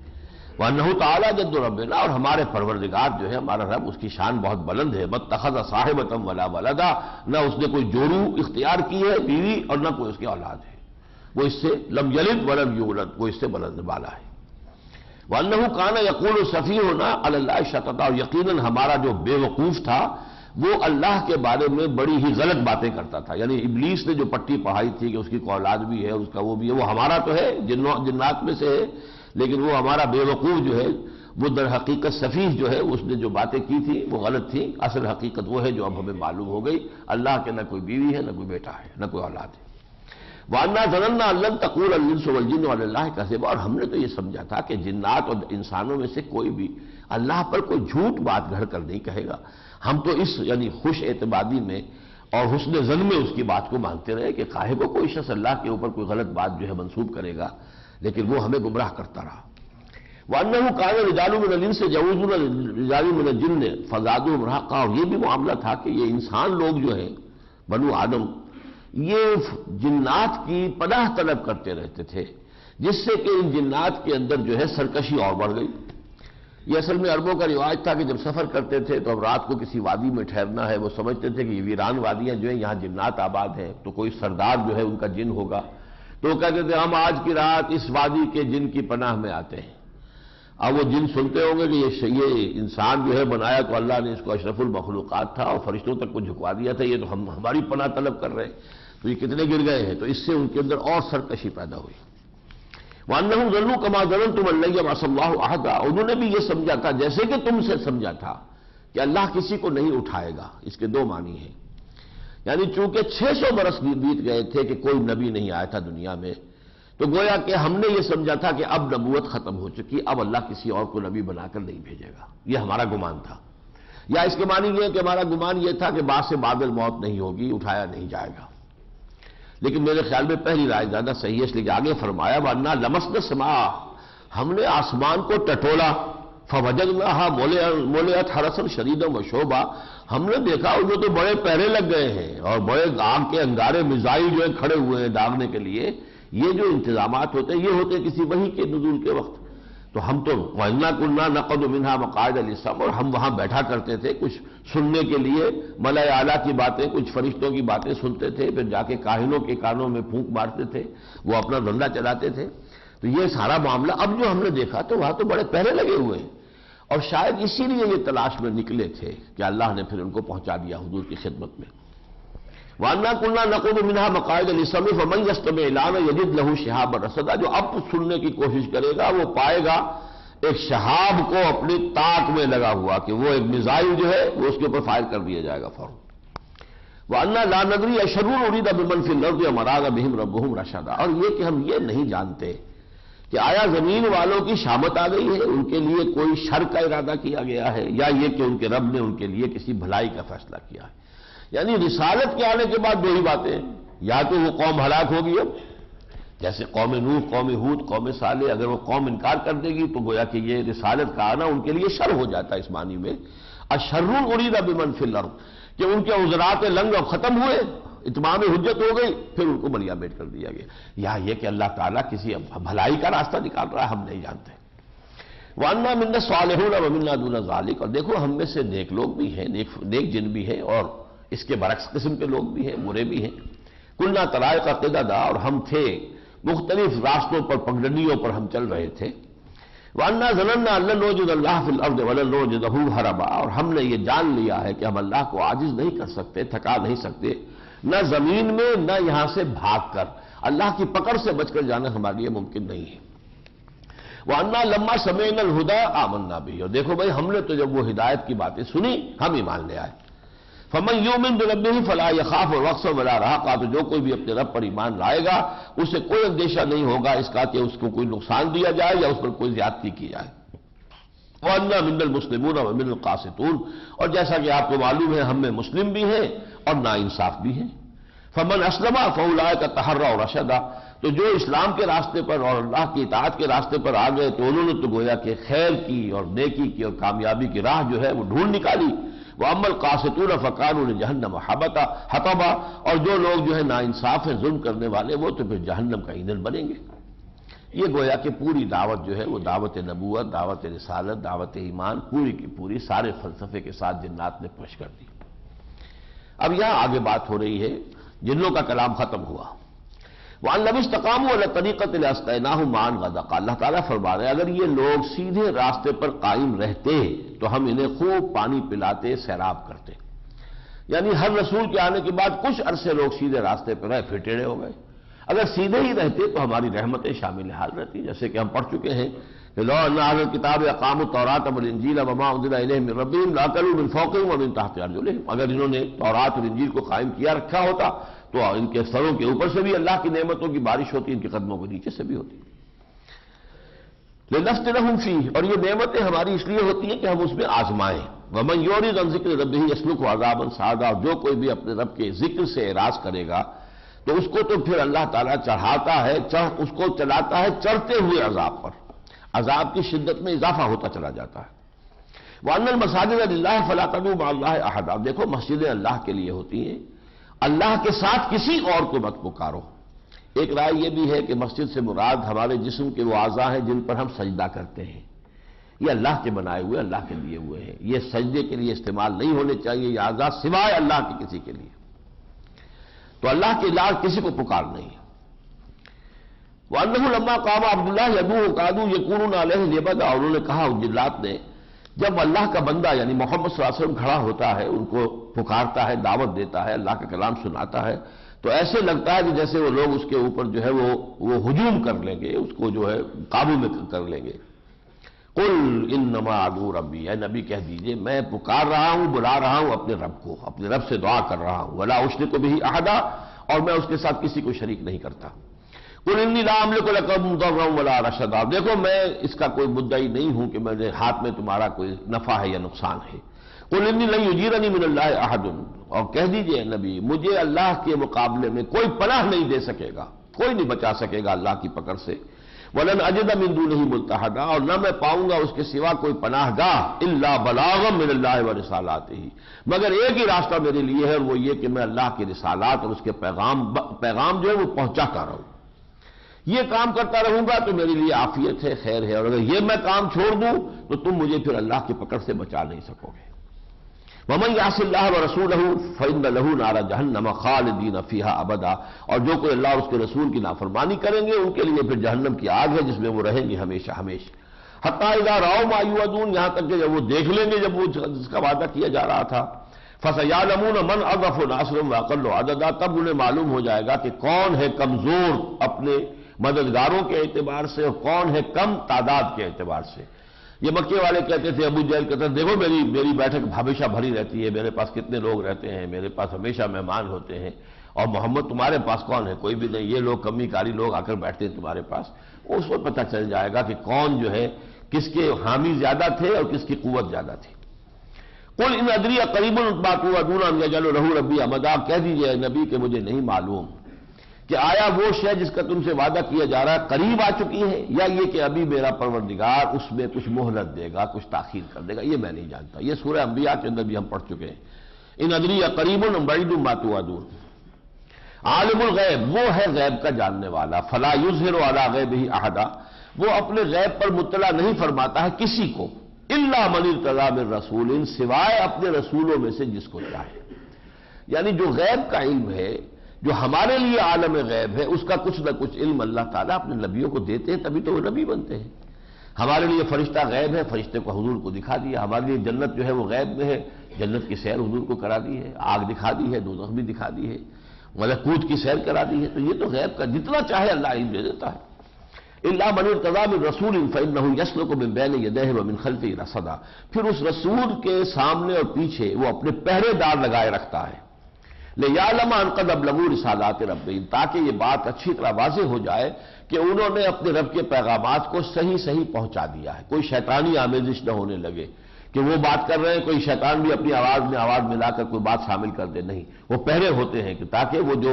وَأَنَّهُ تَعَالَىٰ جَدُّ رَبِّنَا، اور ہمارے پروردگار جو ہے، ہمارا رب، اس کی شان بہت بلند ہے، مَتَّخَذَ صَاحِبَةً وَلَا وَلَدًا، نہ اس نے کوئی جوڑو اختیار کی ہے بیوی اور نہ کوئی اس کی اولاد ہے، وہ اس سے لم یلد ولم یولد، وہ اس سے بلند بالا ہے، وَأَنَّهُ كَانَ يَقُولُ سَفِيهُنَا عَلَى اللَّهِ شَطَطًا، اور یقیناً ہمارا جو بے وقوف تھا وہ اللہ کے بارے میں بڑی ہی غلط باتیں کرتا تھا، یعنی ابلیس نے جو پٹی پڑھائی تھی کہ اس کی کوئی اولاد بھی ہے، اس کا وہ بھی ہے، وہ ہمارا تو ہے، جنات میں سے ہے، لیکن وہ ہمارا بے وقوف جو ہے، وہ در حقیقت سفیہ جو ہے، اس نے جو باتیں کی تھی وہ غلط تھی، اصل حقیقت وہ ہے جو اب ہمیں معلوم ہو گئی، اللہ کے نہ کوئی بیوی ہے، نہ کوئی بیٹا ہے، نہ کوئی اولاد ہے، وَأَنَّا ظَنَنَّا أَن لَّن تَقُولَ الْإِنسُ وَالْجِنُّ عَلَى اللَّهِ كَذِبًا، اور ہم نے تو یہ سمجھا تھا کہ جنات اور انسانوں میں سے کوئی بھی اللہ پر کوئی جھوٹ بات گھڑ کر نہیں کہے گا، ہم تو اس یعنی خوش اعتمادی میں اور حسن ظن میں اس کی بات کو مانتے رہے کہ کاہے کو کوئی شخص اللہ کے اوپر کوئی غلط بات جو ہے منسوب کرے گا، لیکن وہ ہمیں گمراہ کرتا رہا، وَأَنَّهُ كَانَ رِجَالٌ مِّنَ الْإِنسِ يَعُوذُونَ بِرِجَالٍ مِّنَ الْجِنِّ فَزَادُوهُمْ رَهَقًا، اور یہ بھی معاملہ تھا کہ یہ انسان لوگ جو ہیں بنو آدم، یہ جنات کی پناہ طلب کرتے رہتے تھے، جس سے کہ ان جنات کے اندر جو ہے سرکشی اور بڑھ گئی۔ یہ اصل میں عربوں کا رواج تھا کہ جب سفر کرتے تھے تو اب رات کو کسی وادی میں ٹھہرنا ہے، وہ سمجھتے تھے کہ یہ ویران وادیاں جو ہیں یہاں جنات آباد ہیں، تو کوئی سردار جو ہے ان کا جن ہوگا، تو وہ کہتے تھے ہم آج کی رات اس وادی کے جن کی پناہ میں آتے ہیں۔ اب وہ جن سنتے ہوں گے کہ یہ انسان جو ہے بنایا تو اللہ نے اس کو اشرف المخلوقات تھا اور فرشتوں تک کو جھکوا دیا تھا، یہ تو ہماری پناہ طلب کر رہے ہیں، تو یہ کتنے گر گئے ہیں، تو اس سے ان کے اندر اور سرکشی پیدا ہوئی۔ وَأَنَّهُمْ ظَنُّوا كَمَا ظَنَنتُمْ أَن لَّن يَبْعَثَ اللَّهُ أَحَدًا، انہوں نے بھی یہ سمجھا تھا جیسے کہ تم سے سمجھا تھا کہ اللہ کسی کو نہیں اٹھائے گا، اس کے دو معنی ہیں، یعنی چونکہ 600 برس بیت گئے تھے کہ کوئی نبی نہیں آیا تھا دنیا میں، تو گویا کہ ہم نے یہ سمجھا تھا کہ اب نبوت ختم ہو چکی، اب اللہ کسی اور کو نبی بنا کر نہیں بھیجے گا، یہ ہمارا گمان تھا، یا اس کے معنی یہ ہے کہ ہمارا گمان یہ تھا کہ بعد سے بعد الموت نہیں ہوگی، اٹھایا نہیں جائے گا، لیکن میرے خیال میں پہلی رائے زیادہ صحیح ہے، اس لیے آگے فرمایا وَأَنَّا لَمَسْنَا السَّمَاءَ، ہم نے آسمان کو ٹٹولا، فَوَجَدْنَاهَا مُلِئَتْ حَرَسًا شَدِيدًا وَشُهُبًا، ہم نے دیکھا ان میں تو بڑے پہرے لگ گئے ہیں اور بڑے آگ کے انگارے میزائل جو ہیں کھڑے ہوئے ہیں داغنے کے لیے، یہ جو انتظامات ہوتے ہیں یہ ہوتے ہیں کسی وحی کے نزول کے وقت، تو ہم تو وَإِنَّا كُنَّا نَقْعُدُ مِنْهَا مَقَاعِدَ لِلسَّمْعِ، اور ہم وہاں بیٹھا کرتے تھے کچھ سننے کے لیے، ملائے اعلیٰ کی باتیں، کچھ فرشتوں کی باتیں سنتے تھے، پھر جا کے کاہنوں کے کانوں میں پھونک مارتے تھے، وہ اپنا دھندا چلاتے تھے، تو یہ سارا معاملہ اب جو ہم نے دیکھا تو وہاں تو بڑے پہرے لگے ہوئے ہیں، اور شاید اسی لیے یہ تلاش میں نکلے تھے کہ اللہ نے پھر ان کو پہنچا دیا حضور کی خدمت میں۔ وَأَنَّا كُنَّا نَقْعُدُ مِنْهَا مَقَاعِدَ لِلسَّمْعِ فَمَن يَسْتَمِعِ الْآنَ يَجِدْ لَهُ شِهَابًا رَصَدًا، جو اب سننے کی کوشش کرے گا وہ پائے گا ایک شہاب کو اپنی طاق میں لگا ہوا، کہ وہ ایک میزائل جو ہے وہ اس کے اوپر فائر کر دیا جائے گا فوراً۔ وَأَنَّا لَا نَدْرِي أَشَرٌّ أُرِيدَ بِمَن فِي الْأَرْضِ أَمْ أَرَادَ بِهِمْ رَبُّهُمْ رَشَدًا، اور یہ کہ ہم یہ نہیں جانتے کہ آیا زمین والوں کی شامت آ گئی ہے، ان کے لیے کوئی شر کا ارادہ کیا گیا ہے، یا یہ کہ ان کے رب نے ان کے لیے کسی بھلائی کا فیصلہ کیا ہے، یعنی رسالت کے آنے کے بعد دو ہی باتیں ہیں، یا تو وہ قوم ہلاک ہوگی، اب جیسے قوم نوح، قوم ہود، قوم صالح، اگر وہ قوم انکار کر دے گی تو گویا کہ یہ رسالت کا آنا ان کے لیے شر ہو جاتا ہے، اس معنی میں اشر ارید بمن فی الارض، کہ ان کے عذرات لنگ اب ختم ہوئے، اتمام حجت ہو گئی، پھر ان کو بلیا بیٹ کر دیا گیا، یا یہ کہ اللہ تعالیٰ کسی بھلائی کا راستہ نکال رہا ہے، ہم نہیں جانتے۔ وَأَنَّا مِنَّا الصَّالِحُونَ وَمِنَّا دُونَ ذَلِكَ، اور دیکھو ہم میں سے نیک لوگ بھی ہیں، نیک جن بھی ہیں، اور اس کے برعکس قسم کے لوگ بھی ہیں، برے بھی ہیں۔ كُنَّا طَرَائِقَ قِدَدًا، اور ہم تھے مختلف راستوں پر، پگڈنڈیوں پر ہم چل رہے تھے۔ وَأَنَّا ظَنَنَّا أَن لَّن نُّعْجِزَ اللَّهَ فِي الْأَرْضِ وَلَن نُّعْجِزَهُ هَرَبًا، اور ہم نے یہ جان لیا ہے کہ ہم اللہ کو عاجز نہیں کر سکتے، تھکا نہیں سکتے، نہ زمین میں نہ یہاں سے بھاگ کر، اللہ کی پکڑ سے بچ کر جانا ہمارے لیے ممکن نہیں ہے۔ وَأَنَّا لَمَّا سَمِعْنَا الْهُدَىٰ آمَنَّا بِهِ، اور دیکھو بھائی ہم نے تو جب وہ ہدایت کی باتیں سنی ہم ایمان لے آئے۔ فَمَن يُؤْمِن بِرَبِّهِ فَلَا يَخَافُ رَخْصًا وَلَا رَهَقًا، تو جو کوئی بھی اپنے رب پر ایمان لائے گا اسے کوئی اندیشہ نہیں ہوگا اس کا کہ اس کو کوئی نقصان دیا جائے یا اس پر کوئی زیادتی کی جائے۔ وَأَنَّا مِنَّا الْمُسْلِمُونَ وَمِنَّا الْقَاسِطُونَ، اور جیسا کہ آپ کو معلوم ہے ہم میں مسلم بھی ہیں اور نا انصاف بھی ہیں۔ فمن اسلم فاولئک تحروا رشدا، تو جو اسلام کے راستے پر اور اللہ کی اطاعت کے راستے پر آ گئے تو انہوں نے تو گویا کہ خیر کی اور نیکی کی اور کامیابی کی راہ جو ہے وہ ڈھونڈ نکالی۔ وَأَمَّا الْقَاسِطُونَ فَكَانُوا لِجَهَنَّمَ حَطَبًا، اور جو لوگ جو ہے ناانصاف ہیں، ظلم کرنے والے، وہ تو پھر جہنم کا ایندھن بنیں گے۔ یہ گویا کہ پوری دعوت جو ہے وہ دعوت نبوت، دعوت رسالت، دعوت ایمان پوری کی پوری سارے فلسفے کے ساتھ جنات نے پیش کر دی۔ اب یہاں آگے بات ہو رہی ہے، جنوں کا کلام ختم ہوا۔ وَأَن لَّوِ اسْتَقَامُوا عَلَى الطَّرِيقَةِ لَأَسْقَيْنَاهُم مَّاءً غَدَقًا، اللہ تعالیٰ فرما رہے ہیں اگر یہ لوگ سیدھے راستے پر قائم رہتے تو ہم انہیں خوب پانی پلاتے، سیراب کرتے۔ یعنی ہر رسول کے آنے کے بعد کچھ عرصے لوگ سیدھے راستے پر رہے، پھر ٹیڑھے ہو گئے۔ اگر سیدھے ہی رہتے تو ہماری رحمتیں شامل حال رہتی، جیسے کہ ہم پڑھ چکے ہیں کہ لو ان اہل الکتاب اقاموا التوراۃ والانجیل وما انزل الیہم من ربہم لاکلوا من فوقہم ومن تحت ارجلہم، اگر انہوں نے تورات اور انجیل کو قائم کیا رکھا ہوتا تو ان کے سروں کے اوپر سے بھی اللہ کی نعمتوں کی بارش ہوتی، ان کے قدموں کے نیچے سے بھی ہوتی۔ لنفتنہم فیہ، اور یہ نعمتیں ہماری اس لیے ہوتی ہیں کہ ہم اس میں آزمائیں۔ ومن یعرض عن ذکر ربہ یسلکہ عذابا صعدا، جو کوئی بھی اپنے رب کے ذکر سے اعراض کرے گا تو اس کو تو پھر اللہ تعالیٰ چڑھاتا ہے، اس کو چلاتا ہے چڑھتے ہوئے عذاب پر، عذاب کی شدت میں اضافہ ہوتا چلا جاتا ہے۔ وَأَنَّ الْمَسَاجِدَ لِلَّهِ فَلَا تَدْعُوا مَعَ اللَّهِ أَحَدًا، دیکھو مسجدیں اللہ کے لیے ہوتی ہیں، اللہ کے ساتھ کسی اور کو مت پکارو۔ ایک رائے یہ بھی ہے کہ مسجد سے مراد ہمارے جسم کے وہ اعضاء ہیں جن پر ہم سجدہ کرتے ہیں، یہ اللہ کے بنائے ہوئے، اللہ کے دیے ہوئے ہیں، یہ سجدے کے لیے استعمال نہیں ہونے چاہیے یہ اعضاء سوائے اللہ کے کسی کے لیے، تو اللہ کے علاوہ کسی کو پکار نہیں۔ وَأَنَّهُ لَمَّا قَامَ عَبْدُ اللَّهِ يَدْعُوهُ كَادُوا يَكُونُونَ عَلَيْهِ لِبَدًا، اور انہوں نے کہا ان جلات نے جب اللہ کا بندہ یعنی محمد صلی اللہ علیہ وسلم کھڑا ہوتا ہے، ان کو پکارتا ہے، دعوت دیتا ہے، اللہ کا کلام سناتا ہے، تو ایسے لگتا ہے کہ جیسے وہ لوگ اس کے اوپر جو ہے وہ ہجوم کر لیں گے، اس کو جو ہے قابو میں کر لیں گے۔ قُلْ إِنَّمَا أَدْعُو رَبِّي، اے نبی کہہ دیجئے میں پکار رہا ہوں، بلا رہا ہوں اپنے رب کو، اپنے رب سے دعا کر رہا ہوں، وَلَا أُشْرِكُ بِهِ أَحَدًا، اور میں اس کے ساتھ کسی کو شریک نہیں کرتا۔ قُلْ إِنِّي لَا أَمْلِكُ لَكُمْ ضَرًّا وَلَا رَشَدًا، دیکھو میں اس کا کوئی مدعی نہیں ہوں کہ میرے ہاتھ میں تمہارا کوئی نفع ہے یا نقصان ہے۔ قُلْ إِنِّي لَن يُجِيرَنِي مِنَ اللَّهِ أَحَدٌ، اور کہہ دیجئے نبی مجھے اللہ کے مقابلے میں کوئی پناہ نہیں دے سکے گا، کوئی نہیں بچا سکے گا اللہ کی پکڑ سے۔ وَلَنْ أَجِدَ مِن دُونِهِ مُلْتَحَدًا، اور نہ میں پاؤں گا اس کے سوا کوئی پناہ گاہ، إِلَّا بَلَاغًا مِنَ اللَّهِ وَرِسَالَاتِهِ، مگر ایک ہی راستہ میرے لیے ہے اور وہ یہ کہ میں اللہ کی رسالات اور اس کے پیغام جو ہے وہ پہنچاتا رہوں، یہ کام کرتا رہوں گا تو میرے لیے عافیت ہے، خیر ہے، اور اگر یہ میں کام چھوڑ دوں تو تم مجھے پھر اللہ کی پکڑ سے بچا نہیں سکو گے۔ وَمَن يَعْصِ اللَّهَ وَرَسُولَهُ فَإِنَّ لَهُ نَارَ جَهَنَّمَ خَالِدِينَ فِيهَا أَبَدًا، اور جو کوئی اللہ اور اس کے رسول کی نافرمانی کریں گے ان کے لیے پھر جہنم کی آگ ہے جس میں وہ رہیں گے ہمیشہ ہمیشہ۔ حَتَّىٰ إِذَا رَأَوْا مَا يُوعَدُونَ، یہاں تک کہ جب وہ دیکھ لیں گے جب وہ جس کا وعدہ کیا جا رہا تھا، فَسَيَعْلَمُونَ مَنْ أَضْعَفُ نَاصِرًا وَأَقَلُّ عَدَدًا، تب انہیں معلوم ہو جائے گا کہ کون ہے کمزور اپنے مددگاروں کے اعتبار سے اور کون ہے کم تعداد کے اعتبار سے۔ یہ مکے والے کہتے تھے، ابو جہل کہتے تھے دیکھو میری بیٹھک ہمیشہ بھری رہتی ہے، میرے پاس کتنے لوگ رہتے ہیں، میرے پاس ہمیشہ مہمان ہوتے ہیں، اور محمد تمہارے پاس کون ہے؟ کوئی بھی نہیں، یہ لوگ کمی کاری لوگ آ کر بیٹھتے ہیں تمہارے پاس۔ اس وقت پتہ چل جائے گا کہ کون جو ہے کس کے حامی زیادہ تھے اور کس کی قوت زیادہ تھی۔ قُلْ إِنْ أَدْرِي أَقَرِيبٌ مَّا تُوعَدُونَ أَمْ يَجْعَلُ لَهُ رَبِّي أَمَدًا، کہہ دیجئے نبی کہ مجھے نہیں معلوم کہ آیا وہ شے جس کا تم سے وعدہ کیا جا رہا ہے قریب آ چکی ہے یا یہ کہ ابھی میرا پروردگار اس میں کچھ مہلت دے گا، کچھ تاخیر کر دے گا، یہ میں نہیں جانتا۔ یہ سورہ انبیاء کے اندر بھی ہم پڑھ چکے ہیں۔ ان ادری قریب ام بعید ما توعدون، عالم الغیب وہ ہے غیب کا جاننے والا، فلا یظہر علی غیبہ احدا، وہ اپنے غیب پر مطلع نہیں فرماتا ہے کسی کو، الا من ارتضی من رسول، سوائے اپنے رسولوں میں سے جس کو چاہے۔ یعنی جو غیب کا علم ہے، جو ہمارے لیے عالم غیب ہے، اس کا کچھ نہ کچھ علم اللہ تعالیٰ اپنے نبیوں کو دیتے ہیں، تبھی تو وہ نبی بنتے ہیں۔ ہمارے لیے فرشتہ غیب ہے، فرشتے کو حضور کو دکھا دیا۔ ہمارے لیے جنت جو ہے وہ غیب میں ہے، جنت کی سیر حضور کو کرا دی ہے، آگ دکھا دی ہے، دوزخ بھی دکھا دی ہے، ملکوت کی سیر کرا دی ہے۔ تو یہ تو غیب کا جتنا چاہے اللہ علم دے دیتا ہے۔ الا من ارتضی من رسول فانه يسلك من بين يديه ومن خلفه رصدا، پھر اس رسول کے سامنے اور پیچھے وہ اپنے پہرے دار لگائے رکھتا ہے۔ لِيَعْلَمَ أَنْ قَدْ أَبْلَغُوا رِسَالَاتِ رَبِّهِمْ، تاکہ یہ بات اچھی طرح واضح ہو جائے کہ انہوں نے اپنے رب کے پیغامات کو صحیح پہنچا دیا ہے، کوئی شیطانی آمیزش نہ ہونے لگے، کہ وہ بات کر رہے ہیں کوئی شیطان بھی اپنی آواز میں آواز ملا کر کوئی بات شامل کر دے، نہیں، وہ پہرے ہوتے ہیں کہ تاکہ وہ جو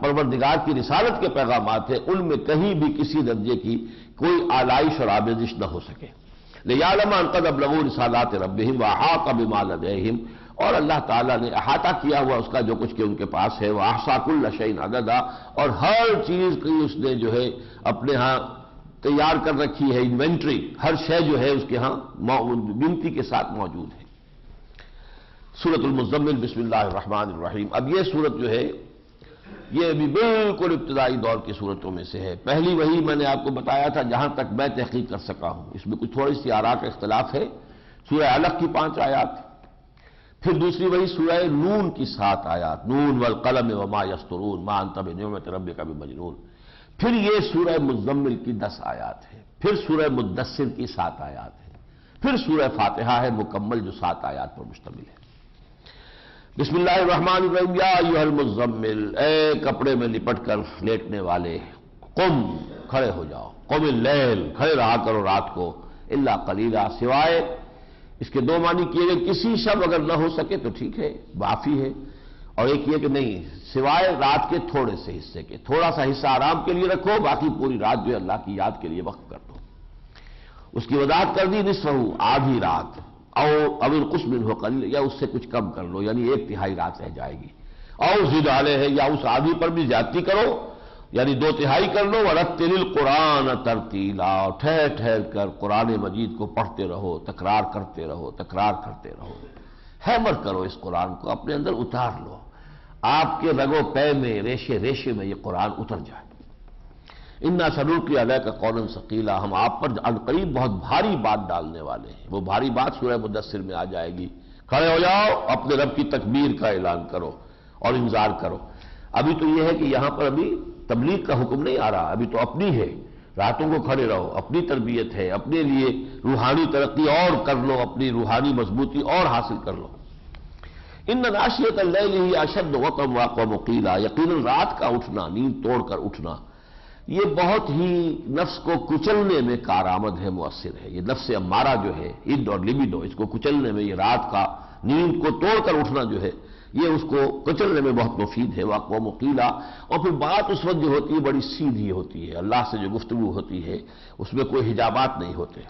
پروردگار کی رسالت کے پیغامات ہیں ان میں کہیں بھی کسی درجے کی کوئی آلائش اور آمیزش نہ ہو سکے۔ لِيَعْلَمَ أَن قَدْ أَبْلَغُوا رِسَالَاتِ رَبِّهِمْ وَأَحَاطَ بِمَا لَدَيْهِمْ، اور اللہ تعالیٰ نے احاطہ کیا ہوا اس کا جو کچھ کہ ان کے پاس ہے، وَأَحْصَىٰ كُلَّ شَيْءٍ عَدَدًا، اور ہر چیز کی اس نے جو ہے اپنے ہاں تیار کر رکھی ہے، انوینٹری، ہر شے جو ہے اس کے ہاں گنتی کے ساتھ موجود ہے۔ سورۃ المزمل، بسم اللہ الرحمن الرحیم۔ اب یہ سورت جو ہے یہ ابھی بالکل ابتدائی دور کی صورتوں میں سے ہے۔ پہلی وہی میں نے آپ کو بتایا تھا جہاں تک میں تحقیق کر سکا ہوں، اس میں کچھ تھوڑی سی آراء کا اختلاف ہے، سورہ علق کی 5 آیات، پھر دوسری وہی سورہ نون کی 7 آیات، نون والقلم وما یسطرون ما انت بنعمت ربک بمجنون، پھر یہ سورہ مزمل کی 10 آیات ہے، پھر سورہ مدثر کی 7 آیات ہے، پھر سورہ فاتحہ ہے مکمل جو 7 آیات پر مشتمل ہے۔ بسم اللہ الرحمن الرحیم، یا ایھا المزمل، اے کپڑے میں لپٹ کر لیٹنے والے، قم، کھڑے ہو جاؤ، قم اللیل، کھڑے رہا کرو رات کو، الا قلیلا، سوائے اس کے 2 معنی کیے گئے، کسی شب اگر نہ ہو سکے تو ٹھیک ہے، معافی ہے، اور ایک یہ کہ نہیں، سوائے رات کے تھوڑے سے حصے کے، تھوڑا سا حصہ آرام کے لیے رکھو، باقی پوری رات جو ہے اللہ کی یاد کے لیے وقف کر دو۔ اس کی وضاحت کر دی، نصفہ، آدھی رات، او انقص منہ قلیلا، یا اس سے کچھ کم کر لو، یعنی 1/3 رات رہ جائے گی، او زد علیہ، یا اس آدھی پر بھی زیادتی کرو، یعنی 2/3 کر لو، ورتل القرآن ترتیلا، اور ٹھہر ٹھہر کر قرآن مجید کو پڑھتے رہو، تکرار کرتے رہو، تکرار کرتے رہو، ہیمر کرو اس قرآن کو، اپنے اندر اتار لو، آپ کے رگ و پے میں، ریشے ریشے میں یہ قرآن اتر جائے۔ انا سنلقی علیک قولا ثقیلا، ہم آپ پر عنقریب بہت بھاری بات ڈالنے والے ہیں، وہ بھاری بات سورہ مدثر میں آ جائے گی۔ کھڑے ہو جاؤ، اپنے رب کی تکبیر کا اعلان کرو اور انذار کرو۔ ابھی تو یہ ہے کہ یہاں پر ابھی تبلیغ کا حکم نہیں آ رہا، ابھی تو اپنی ہے، راتوں کو کھڑے رہو، اپنی تربیت ہے، اپنے لیے روحانی ترقی اور کر لو، اپنی روحانی مضبوطی اور حاصل کر لو۔ ان ناشیۃ اللیل ہی اشد وطئا واقوم قیلا، یقیناً رات کا اٹھنا، نیند توڑ کر اٹھنا، یہ بہت ہی نفس کو کچلنے میں کارآمد ہے، مؤثر ہے۔ یہ نفس امارہ جو ہے، اِد اور لبیڈو، اس کو کچلنے میں، یہ رات کا نیند کو توڑ کر اٹھنا جو ہے، یہ اس کو کچلنے میں بہت مفید ہے۔ واقوم قیلا، اور پھر بات اس وقت جو ہوتی ہے بڑی سیدھی ہوتی ہے، اللہ سے جو گفتگو ہوتی ہے اس میں کوئی حجابات نہیں ہوتے۔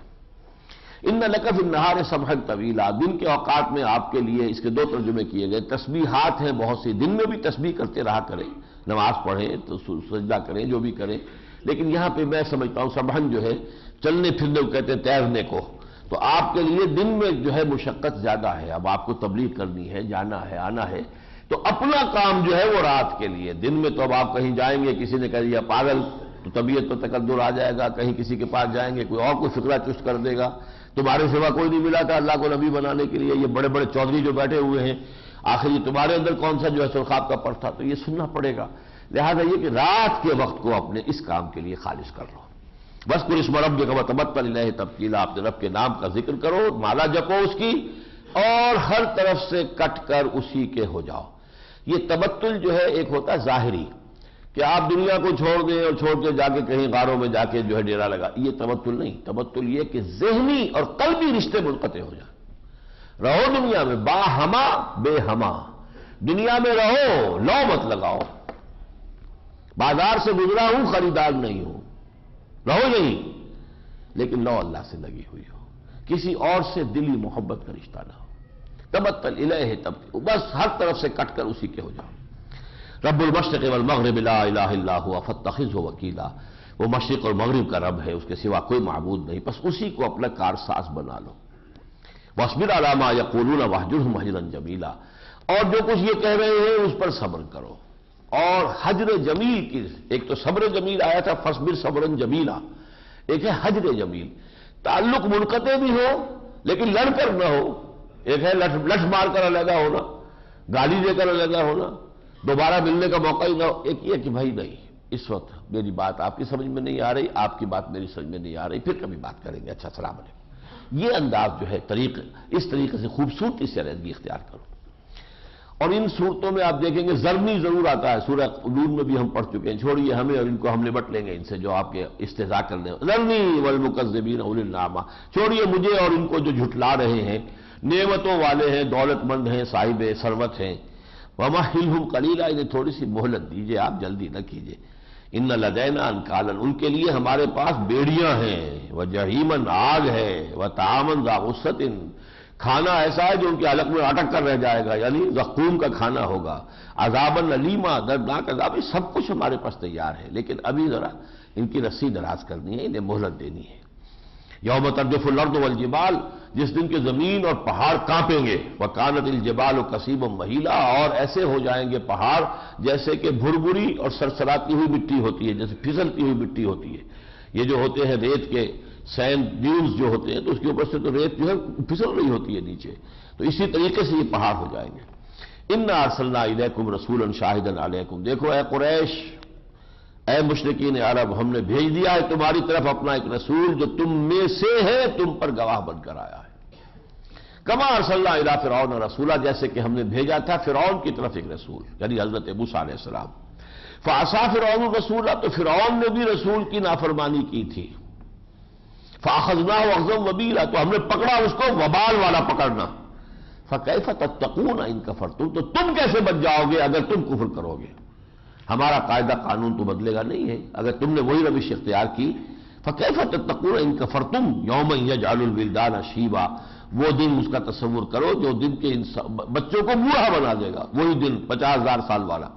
ان لک فی النہار سبحا طویلا، دن کے اوقات میں آپ کے لیے اس کے 2 ترجمے کیے گئے، تسبیحات ہیں بہت سی، دن میں بھی تسبیح کرتے رہا کریں، نماز پڑھیں تو سجدہ کریں، جو بھی کریں، لیکن یہاں پہ میں سمجھتا ہوں سبحن جو ہے چلنے پھرنے کو کہتے ہیں، تیرنے کو، تو آپ کے لیے دن میں جو ہے مشقت زیادہ ہے، اب آپ کو تبلیغ کرنی ہے، جانا ہے، آنا ہے، تو اپنا کام جو ہے وہ رات کے لیے، دن میں تو اب آپ کہیں جائیں گے، کسی نے کہہ دیا پاگل، تو طبیعت تو تقدر آ جائے گا، کہیں کسی کے پاس جائیں گے کوئی اور کوئی فکرہ چست کر دے گا، تمہارے سوا کوئی نہیں ملا تھا اللہ کو نبی بنانے کے لیے، یہ بڑے بڑے چودھری جو بیٹھے ہوئے ہیں، آخر یہ تمہارے اندر کون سا جو ہے سرخاب کا پر تھا، تو یہ سننا پڑے گا۔ لہذا یہ کہ رات کے وقت کو اپنے اس کام کے لیے خالص کر لو۔ وَاذْكُرِ اسْمَ رَبِّكَ وَتَبَتَّلْ إِلَيْهِ تَبْتِيلًا، اپنے رب کے نام کا ذکر کرو، مالا جپو اس کی، اور ہر طرف سے کٹ کر اسی کے ہو جاؤ۔ یہ تبتل جو ہے ایک ہوتا ہے ظاہری، کہ آپ دنیا کو چھوڑ دیں اور چھوڑ کے جا کے کہیں غاروں میں جا کے جو ہے ڈیرا لگا، یہ تبتل نہیں۔ تبتل یہ کہ ذہنی اور قلبی رشتے منقطع ہو جائیں۔ رہو دنیا میں باہما بے ہما، دنیا میں رہو، لو مت لگاؤ، بازار سے گزرا ہوں خریدار نہیں ہوں، رہو یہی، لیکن لو اللہ سے لگی ہوئی ہو، کسی اور سے دلی محبت کا رشتہ نہ ہو۔ تبتل الیہ تبتل، بس ہر طرف سے کٹ کر اسی کے ہو جاؤ۔ رب المشرق والمغرب لا الہ الا هو فاتخذہ وکیلا، وہ مشرق اور مغرب کا رب ہے، اس کے سوا کوئی معبود نہیں، بس اسی کو اپنا کارساز بنا لو۔ واصبر علی ما یقولون واہجرہم ہجرا جمیلا، اور جو کچھ یہ کہہ رہے ہیں اس پر صبر کرو، اور حجر جمیل کی، ایک تو صبر جمیل آیا تھا فاصبر صبرا جمیلا، ایک ہے حجر جمیل، تعلق منقطع بھی ہو لیکن لڑ کر نہ ہو، ایک ہے لٹھ مار کر علیحدہ ہونا، گالی دے کر علیحدہ ہونا، دوبارہ ملنے کا موقع ہی نہ ہو، ایک یہ کہ بھائی نہیں، اس وقت میری بات آپ کی سمجھ میں نہیں آ رہی، آپ کی بات میری سمجھ میں نہیں آ رہی، پھر کبھی بات کریں گے، اچھا السلام علیکم۔ یہ انداز جو ہے اس طریقے سے خوبصورتی سے علیحدگی اختیار کرو۔ اور ان صورتوں میں آپ دیکھیں گے ضرنی ضرور آتا ہے، سورہ نون میں بھی ہم پڑھ چکے ہیں، چھوڑیے ہمیں اور ان کو، ہم نمٹ لیں گے ان سے جو آپ کے استہزاء کرنے، ذرنی والمکذبین اولی النعمہ، چھوڑیے مجھے اور ان کو جو جھٹلا رہے ہیں، نعمتوں والے ہیں، دولت مند ہیں، صاحب ثروت ہیں، ومہلہم قلیلا، انہیں تھوڑی سی مہلت دیجیے، آپ جلدی نہ کیجیے، ان لدینا انکالا، ان کے لیے ہمارے پاس بیڑیاں ہیں، وجحیما، آگ ہے، وطعاما ذا غصۃ، کھانا ایسا ہے جو ان کے حلق میں اٹک کر رہ جائے گا، یعنی زقوم کا کھانا ہوگا، عذابا الیما، دردناک عذاب، سب کچھ ہمارے پاس تیار ہے، لیکن ابھی ذرا ان کی رسی دراز کرنی ہے، انہیں مہلت دینی ہے۔ یوم ترجف الارض والجبال، جس دن کے زمین اور پہاڑ کانپیں گے، وکانت الجبال کثیبا مہیلا، اور ایسے ہو جائیں گے پہاڑ جیسے کہ بھربری اور سرسراتی ہوئی مٹی ہوتی ہے، جیسے پھسلتی ہوئی مٹی ہوتی ہے، یہ جو ہوتے ہیں ریت کے سینڈ ڈیونز جو ہوتے ہیں، تو اس کے اوپر سے تو ریت جو ہے پھسل رہی ہوتی ہے نیچے، تو اسی طریقے سے یہ پہاڑ ہو جائیں گے۔ انا ارسلنا الیکم رسولا شاہدا علیکم، دیکھو اے قریش، اے مشرکین عرب، ہم نے بھیج دیا ہے تمہاری طرف اپنا ایک رسول جو تم میں سے ہے، تم پر گواہ بن کر آیا ہے۔ کما ارسلنا الی فرعون رسولا، جیسے کہ ہم نے بھیجا تھا فرعون کی طرف ایک رسول، یعنی حضرت موسیٰ علیہ السلام۔ فعصا فرعون الرسول، تو فرعون نے بھی رسول کی نافرمانی کی تھی۔ فاخذناہ اخذا وبیلا، تو ہم نے پکڑا اس کو وبال والا پکڑنا۔ فکیف تتقون ان کفرتم، تو تم کیسے بچ جاؤ گے اگر تم کفر کرو گے؟ ہمارا قاعدہ قانون تو بدلے گا نہیں ہے، اگر تم نے وہی روش اختیار کی۔ فکیف تتقون ان کفرتم یوم یجعل الولدان شیبا، وہ دن اس کا تصور کرو جو دن کے بچوں کو بوڑھا بنا دے گا، وہی دن 50,000 سال والا۔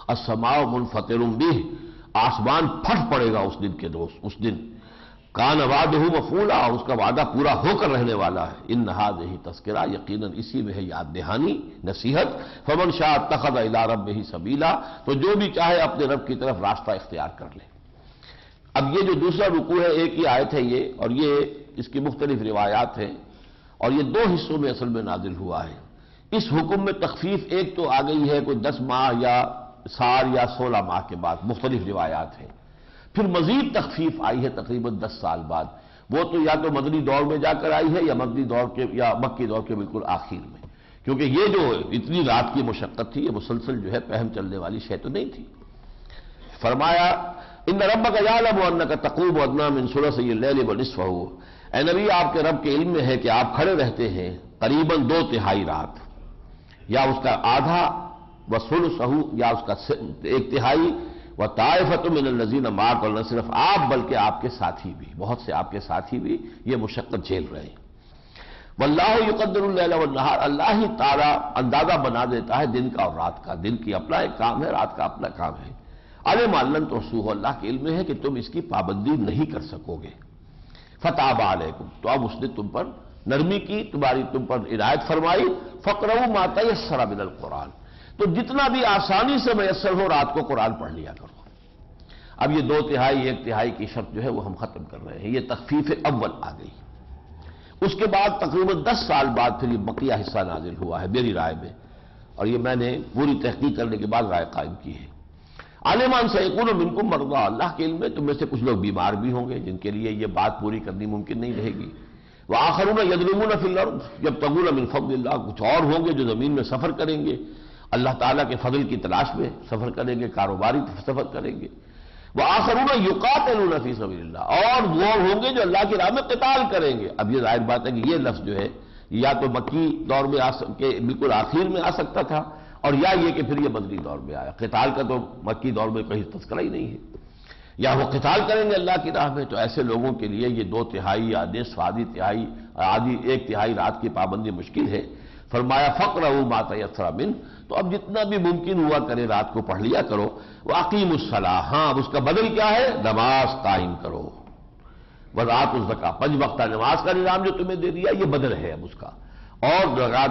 السماء منفطر بہ، آسمان پھٹ پڑے گا اس دن کے دوست، اس دن۔ کان وعدہ مفعولا، اور اس کا وعدہ پورا ہو کر رہنے والا ہے۔ ان ھذہ تذکرہ، یقیناً اسی میں ہے یاد دہانی، نصیحت۔ فمن شاء اتخذ الی ربہ سبیلا، تو جو بھی چاہے اپنے رب کی طرف راستہ اختیار کر لے۔ اب یہ جو دوسرا رکوع ہے، ایک ہی آیت ہے یہ، اور یہ اس کی مختلف روایات ہیں، اور یہ 2 حصوں میں اصل میں نازل ہوا ہے۔ اس حکم میں تخفیف ایک تو آ گئی ہے کوئی 10 ماہ یا سال یا 16 ماہ کے بعد، مختلف روایات ہیں۔ پھر مزید تخفیف آئی ہے تقریباً 10 سال بعد، وہ تو یا تو مدنی دور میں جا کر آئی ہے یا مدنی دور کے یا مکی دور کے بالکل آخر میں، کیونکہ یہ جو اتنی رات کی مشقت تھی یہ مسلسل جو ہے پہم چلنے والی شے تو نہیں تھی۔ فرمایا ان ربک یعلم انک تقوم ادنی من ثلثی اللیل ونصفہ، اے نبی آپ کے رب کے علم میں ہے کہ آپ کھڑے رہتے ہیں قریباً 2/3 رات، یا اس کا آدھا، وثلثہ، یا اس کا 1/3، وطائفۃ من الذین معک، اور نہ صرف آپ بلکہ آپ کے ساتھی بھی، بہت سے آپ کے ساتھی بھی یہ مشقت جھیل رہے ہیں۔ واللہ یقدر اللیل والنہار، اللہ ہی تعالیٰ اندازہ بنا دیتا ہے دن کا اور رات کا، دن کی اپنا ایک کام ہے، رات کا اپنا کام ہے۔ علم ان لن تحصوہ، اللہ کے علم میں ہے کہ تم اس کی پابندی نہیں کر سکو گے۔ فتاب علیکم، تو اب اس نے تم پر نرمی کی، تم پر عنایت فرمائی۔ فقرؤوا ما تیسر من القرآن، تو جتنا بھی آسانی سے میسر ہو رات کو قرآن پڑھ لیا کرو۔ اب یہ 2/3 1/3 کی شرط جو ہے وہ ہم ختم کر رہے ہیں، یہ تخفیف اول آ گئی۔ اس کے بعد تقریباً 10 سال بعد پھر یہ بقیہ حصہ نازل ہوا ہے میری رائے میں، اور یہ میں نے پوری تحقیق کرنے کے بعد رائے قائم کی ہے۔ عالمان سیکون منکم مرضی، اللہ کے علم میں تم میں سے کچھ لوگ بیمار بھی ہوں گے جن کے لیے یہ بات پوری کرنی ممکن نہیں رہے گی۔ وآخرون یضربون فی الارض یبتغون من فضل اللہ، کچھ اور ہوں گے جو زمین میں سفر کریں گے، اللہ تعالیٰ کے فضل کی تلاش میں سفر کریں گے، کاروباری سفر کریں گے۔ وآخرون یقاتلون فی سبیل اللہ، اور وہ ہوں گے جو اللہ کی راہ میں قتال کریں گے۔ اب یہ ظاہر بات ہے کہ یہ لفظ جو ہے یا تو مکی دور میں کے بالکل آخر میں آ سکتا تھا، اور یا یہ کہ پھر یہ مدنی دور میں آیا۔ قتال کا تو مکی دور میں کہیں تذکرہ ہی نہیں ہے، یا وہ قتال کریں گے اللہ کی راہ میں، تو ایسے لوگوں کے لیے یہ 2/3 یا نصف، آدھی 1/3 رات کی پابندی مشکل ہے۔ فرمایا فقرؤوا ما تیسر منہ، تو اب جتنا بھی ممکن ہوا کرے رات کو پڑھ لیا کرو۔ واقیموا الصلاۃ، ہاں اب اس کا بدل کیا ہے؟ نماز قائم کرو۔ وآتوا الزکاۃ، 5 وقتہ نماز کا نظام جو تمہیں دے دیا یہ بدل ہے اب اس کا، اور